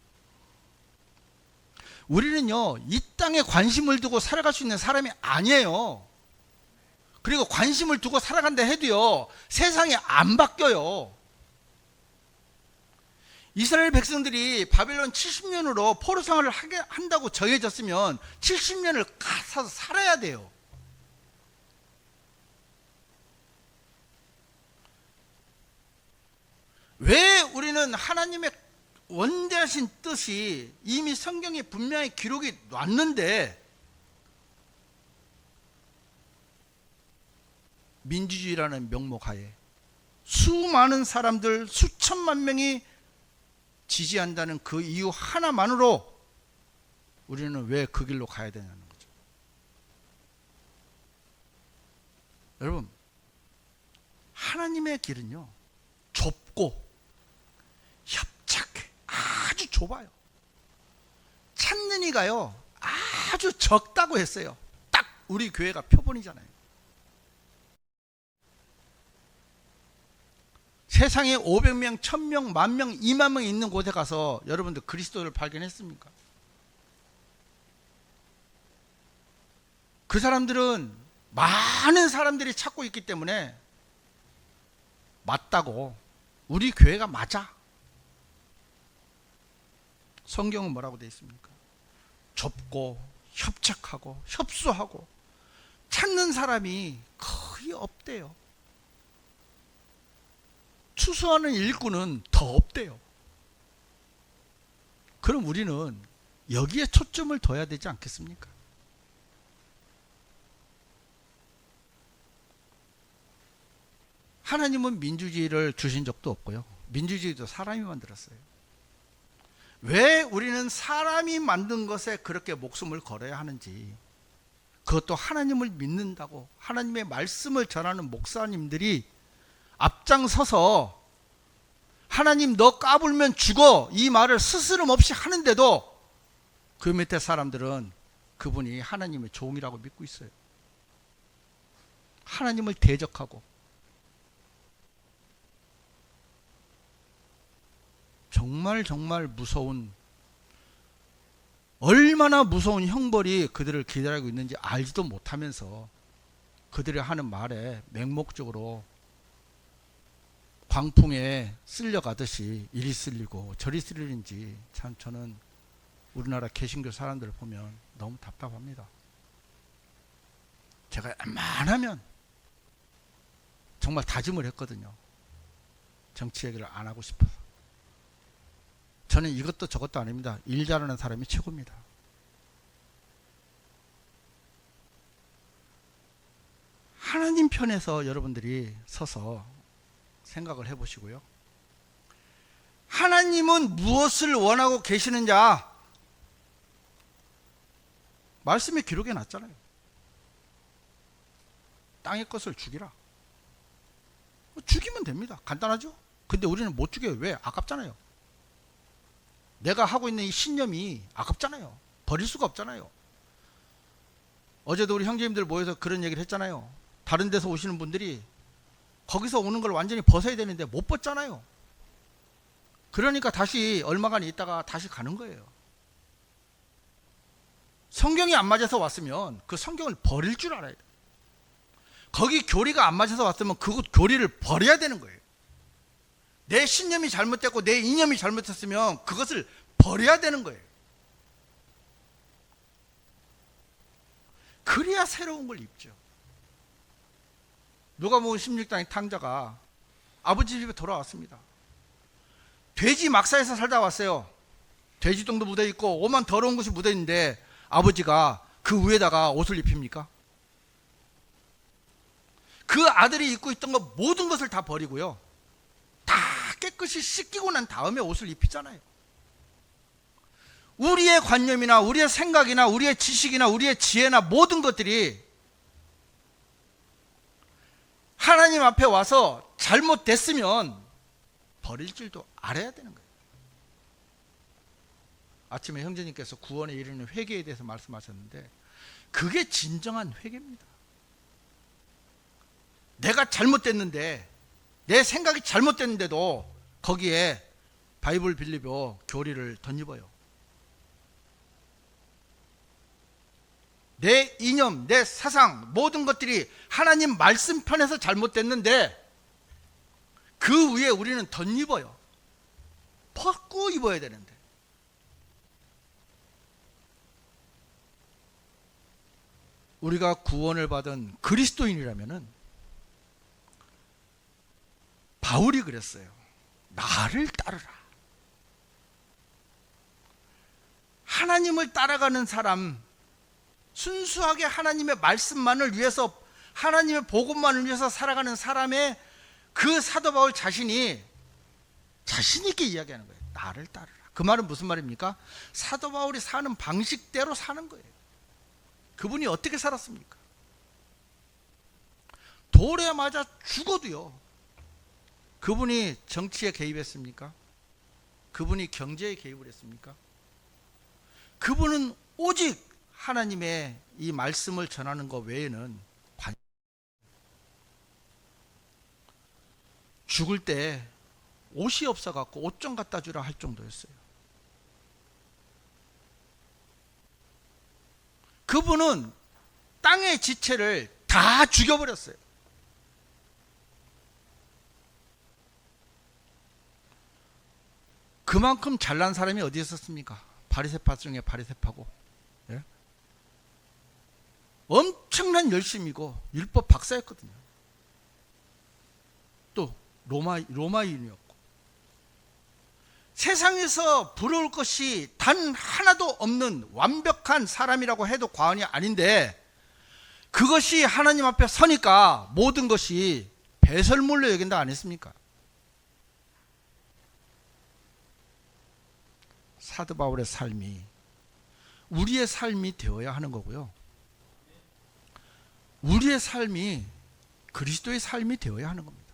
우리는요, 이 땅에 관심을 두고 살아갈 수 있는 사람이 아니에요. 그리고 관심을 두고 살아간다 해도요, 세상이 안 바뀌어요. 이스라엘 백성들이 바벨론 70년으로 포로 생활을 한다고 정해졌으면 70년을 가서 살아야 돼요. 왜 우리는 하나님의 원대하신 뜻이 이미 성경에 분명히 기록이 났는데 민주주의라는 명목하에 수많은 사람들, 수천만 명이 지지한다는 그 이유 하나만으로 우리는 왜 그 길로 가야 되냐는 거죠. 여러분, 하나님의 길은요, 좁고 협착해. 아주 좁아요. 찾는 이가요, 아주 적다고 했어요. 딱 우리 교회가 표본이잖아요. 세상에 500명, 1000명, 10,000명, 2만 명 있는 곳에 가서 여러분들 그리스도를 발견했습니까? 그 사람들은 많은 사람들이 찾고 있기 때문에 맞다고, 우리 교회가 맞아. 성경은 뭐라고 되어 있습니까? 좁고 협착하고 협소하고 찾는 사람이 거의 없대요. 추수하는 일꾼은 더 없대요. 그럼 우리는 여기에 초점을 둬야 되지 않겠습니까? 하나님은 민주주의를 주신 적도 없고요, 민주주의도 사람이 만들었어요. 왜 우리는 사람이 만든 것에 그렇게 목숨을 걸어야 하는지, 그것도 하나님을 믿는다고 하나님의 말씀을 전하는 목사님들이 앞장서서 하나님 너 까불면 죽어, 이 말을 스스럼 없이 하는데도 그 밑에 사람들은 그분이 하나님의 종이라고 믿고 있어요. 하나님을 대적하고. 정말 정말 무서운, 얼마나 무서운 형벌이 그들을 기다리고 있는지 알지도 못하면서 그들이 하는 말에 맹목적으로 광풍에 쓸려가듯이 이리 쓸리고 저리 쓸리는지, 참 저는 우리나라 개신교 사람들을 보면 너무 답답합니다. 제가 웬만하면 정말 다짐을 했거든요. 정치 얘기를 안 하고 싶어서. 저는 이것도 저것도 아닙니다. 일 잘하는 사람이 최고입니다. 하나님 편에서 여러분들이 서서 생각을 해보시고요. 하나님은 무엇을 원하고 계시는지 말씀에 기록해 놨잖아요. 땅의 것을 죽이라. 죽이면 됩니다. 간단하죠? 근데 우리는 못 죽여요. 왜? 아깝잖아요. 내가 하고 있는 이 신념이 아깝잖아요. 버릴 수가 없잖아요. 어제도 우리 형제님들 모여서 그런 얘기를 했잖아요. 다른 데서 오시는 분들이 거기서 오는 걸 완전히 벗어야 되는데 못 벗잖아요. 그러니까 다시 얼마간 있다가 다시 가는 거예요. 성경이 안 맞아서 왔으면 그 성경을 버릴 줄 알아야 돼요. 거기 교리가 안 맞아서 왔으면 그 교리를 버려야 되는 거예요. 내 신념이 잘못됐고 내 이념이 잘못됐으면 그것을 버려야 되는 거예요. 그래야 새로운 걸 입죠. 누가복음 16장의 탕자가 아버지 집에 돌아왔습니다. 돼지 막사에서 살다 왔어요. 돼지똥도 묻어있고 오만 더러운 것이 묻어있는데 아버지가 그 위에다가 옷을 입힙니까? 그 아들이 입고 있던 것 모든 것을 다 버리고요, 다 깨끗이 씻기고 난 다음에 옷을 입히잖아요. 우리의 관념이나 우리의 생각이나 우리의 지식이나 우리의 지혜나 모든 것들이 하나님 앞에 와서 잘못됐으면 버릴 줄도 알아야 되는 거예요. 아침에 형제님께서 구원에 이르는 회개에 대해서 말씀하셨는데 그게 진정한 회개입니다. 내가 잘못됐는데, 내 생각이 잘못됐는데도 거기에 바이블 빌리고 교리를 덧입어요. 내 이념, 내 사상, 모든 것들이 하나님 말씀 편에서 잘못됐는데 그 위에 우리는 덧입어요. 벗고 입어야 되는데. 우리가 구원을 받은 그리스도인이라면은 바울이 그랬어요. 나를 따르라. 하나님을 따라가는 사람, 순수하게 하나님의 말씀만을 위해서, 하나님의 복음만을 위해서 살아가는 사람의 그 사도 바울 자신이 자신 있게 이야기하는 거예요. 나를 따르라. 그 말은 무슨 말입니까? 사도 바울이 사는 방식대로 사는 거예요. 그분이 어떻게 살았습니까? 돌에 맞아 죽어도요. 그분이 정치에 개입했습니까? 그분이 경제에 개입을 했습니까? 그분은 오직 하나님의 이 말씀을 전하는 것 외에는 죽을 때 옷이 없어갖고 옷 좀 갖다 주라 할 정도였어요. 그분은 땅의 지체를 다 죽여버렸어요. 그만큼 잘난 사람이 어디 있었습니까? 바리새파 중에 바리새파고, 예? 엄청난 열심이고 율법 박사였거든요. 또 로마인이었고, 세상에서 부러울 것이 단 하나도 없는 완벽한 사람이라고 해도 과언이 아닌데, 그것이 하나님 앞에 서니까 모든 것이 배설물로 여긴다 안 했습니까? 사도 바울의 삶이 우리의 삶이 되어야 하는 거고요. 우리의 삶이 그리스도의 삶이 되어야 하는 겁니다.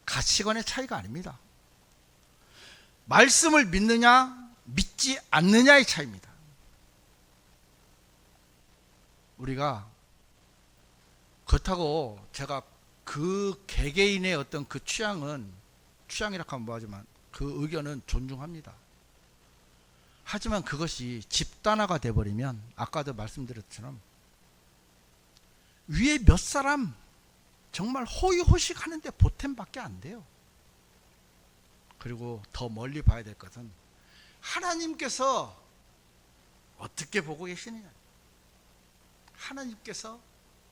가치관의 차이가 아닙니다. 말씀을 믿느냐 믿지 않느냐의 차이입니다. 우리가 그렇다고 제가 그 개개인의 어떤 그 취향이라고 하면 뭐하지만 그 의견은 존중합니다. 하지만 그것이 집단화가 돼버리면 아까도 말씀드렸처럼 위에 몇 사람 정말 호의호식 하는데 보탬밖에 안 돼요. 그리고 더 멀리 봐야 될 것은 하나님께서 어떻게 보고 계시느냐. 하나님께서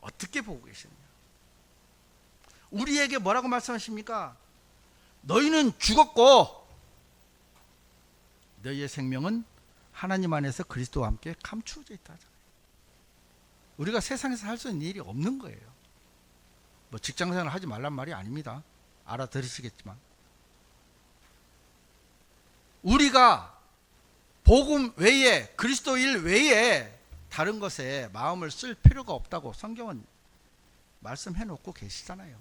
어떻게 보고 계시느냐. 우리에게 뭐라고 말씀하십니까? 너희는 죽었고 너희의 생명은 하나님 안에서 그리스도와 함께 감추어져 있다 하잖아요. 우리가 세상에서 할 수 있는 일이 없는 거예요. 뭐 직장생활 하지 말란 말이 아닙니다. 알아들으시겠지만 우리가 복음 외에, 그리스도 일 외에 다른 것에 마음을 쓸 필요가 없다고 성경은 말씀해 놓고 계시잖아요.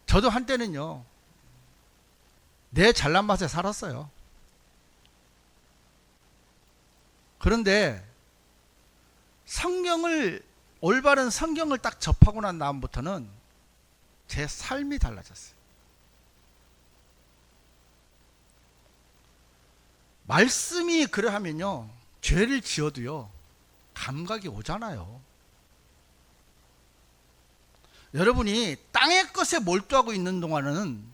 저도 한때는요, 내 잘난 맛에 살았어요. 그런데 올바른 성경을 딱 접하고 난 다음부터는 제 삶이 달라졌어요. 말씀이 그러하면요, 죄를 지어도요, 감각이 오잖아요. 여러분이 땅의 것에 몰두하고 있는 동안은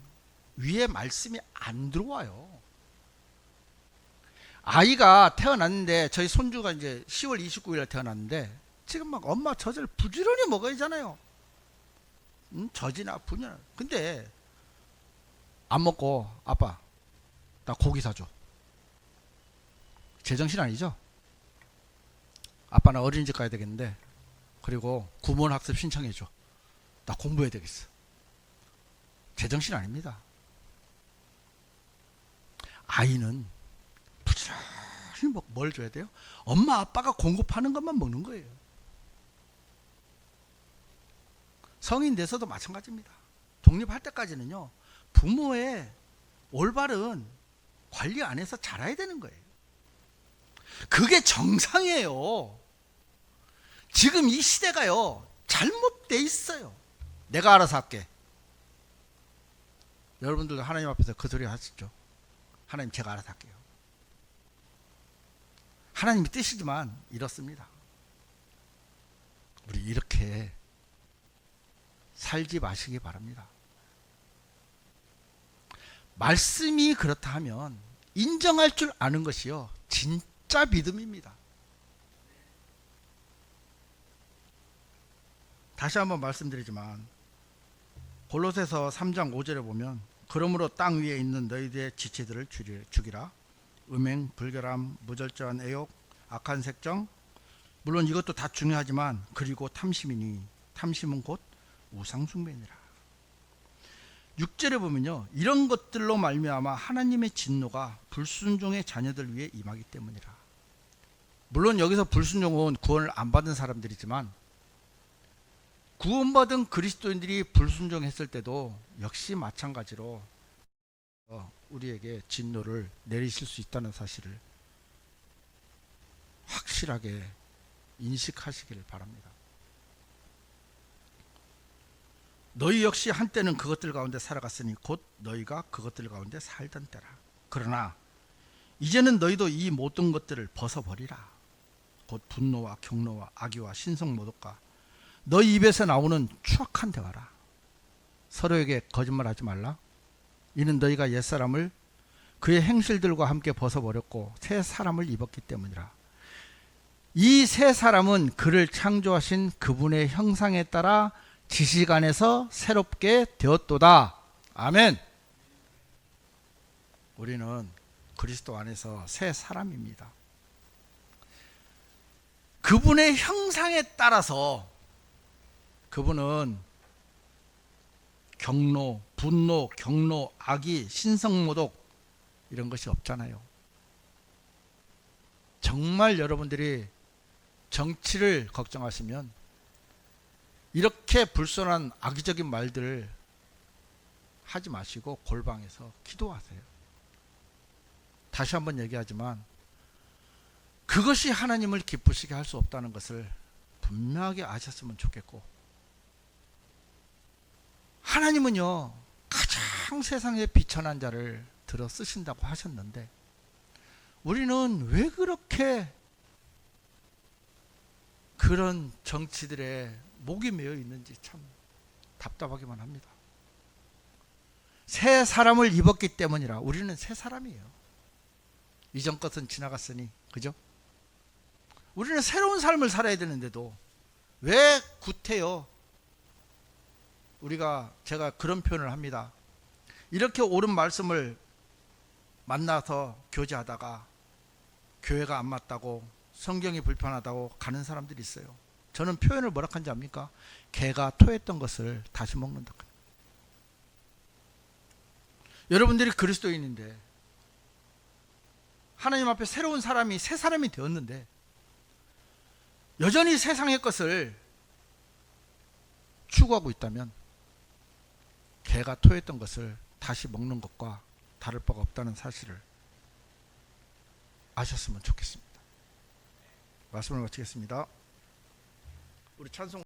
위에 말씀이 안 들어와요. 아이가 태어났는데, 저희 손주가 이제 10월 29일에 태어났는데 지금 막 엄마 젖을 부지런히 먹어야잖아요. 젖이나 분이나. 근데 안 먹고 아빠 나 고기 사줘. 제정신 아니죠? 아빠 나 어린이집 가야 되겠는데, 그리고 구몬학습 신청해줘. 나 공부해야 되겠어. 제정신 아닙니다. 아이는 부지런히 뭘 줘야 돼요? 엄마 아빠가 공급하는 것만 먹는 거예요. 성인 돼서도 마찬가지입니다. 독립할 때까지는요, 부모의 올바른 관리 안에서 자라야 되는 거예요. 그게 정상이에요. 지금 이 시대가요, 잘못돼 있어요. 내가 알아서 할게. 여러분들도 하나님 앞에서 그 소리 하시죠. 하나님 제가 알아서 할게요. 하나님의 뜻이지만 이렇습니다. 우리 이렇게 살지 마시기 바랍니다. 말씀이 그렇다 하면 인정할 줄 아는 것이요 진짜 믿음입니다. 다시 한번 말씀드리지만 골로새서 3장 5절에 보면 그러므로 땅 위에 있는 너희들의 지체들을 죽이라. 음행, 불결함, 무절제한 애욕, 악한 색정, 물론 이것도 다 중요하지만 그리고 탐심이니 탐심은 곧 우상숭배니라. 6절에 보면요 이런 것들로 말미암아 하나님의 진노가 불순종의 자녀들 위해 임하기 때문이라. 물론 여기서 불순종은 구원을 안 받은 사람들이지만 구원받은 그리스도인들이 불순종했을 때도 역시 마찬가지로 우리에게 진노를 내리실 수 있다는 사실을 확실하게 인식하시기를 바랍니다. 너희 역시 한때는 그것들 가운데 살아갔으니 곧 너희가 그것들 가운데 살던 때라. 그러나 이제는 너희도 이 모든 것들을 벗어버리라. 곧 분노와 경노와 악의와 신성모독과 너희 입에서 나오는 추악한 대화라. 서로에게 거짓말하지 말라. 이는 너희가 옛사람을 그의 행실들과 함께 벗어버렸고 새 사람을 입었기 때문이라. 이 새 사람은 그를 창조하신 그분의 형상에 따라 지식 안에서 새롭게 되었도다. 아멘. 우리는 그리스도 안에서 새 사람입니다. 그분의 형상에 따라서 그분은 경노, 분노, 경노, 악의, 신성모독 이런 것이 없잖아요. 정말 여러분들이 정치를 걱정하시면 이렇게 불손한 악의적인 말들을 하지 마시고 골방에서 기도하세요. 다시 한번 얘기하지만 그것이 하나님을 기쁘시게 할 수 없다는 것을 분명하게 아셨으면 좋겠고, 하나님은요 가장 세상에 비천한 자를 들어 쓰신다고 하셨는데 우리는 왜 그렇게 그런 정치들의 목이 메어 있는지 참 답답하기만 합니다. 새 사람을 입었기 때문이라. 우리는 새 사람이에요. 이전 것은 지나갔으니, 그죠? 우리는 새로운 삶을 살아야 되는데도 왜 구태여? 제가 그런 표현을 합니다. 이렇게 옳은 말씀을 만나서 교제하다가 교회가 안 맞다고, 성경이 불편하다고 가는 사람들이 있어요. 저는 표현을 뭐라 한지 압니까? 개가 토했던 것을 다시 먹는다. 여러분들이 그리스도인인데 하나님 앞에 새로운 사람이, 새 사람이 되었는데 여전히 세상의 것을 추구하고 있다면 개가 토했던 것을 다시 먹는 것과 다를 바가 없다는 사실을 아셨으면 좋겠습니다. 말씀을 마치겠습니다. 우리 찬송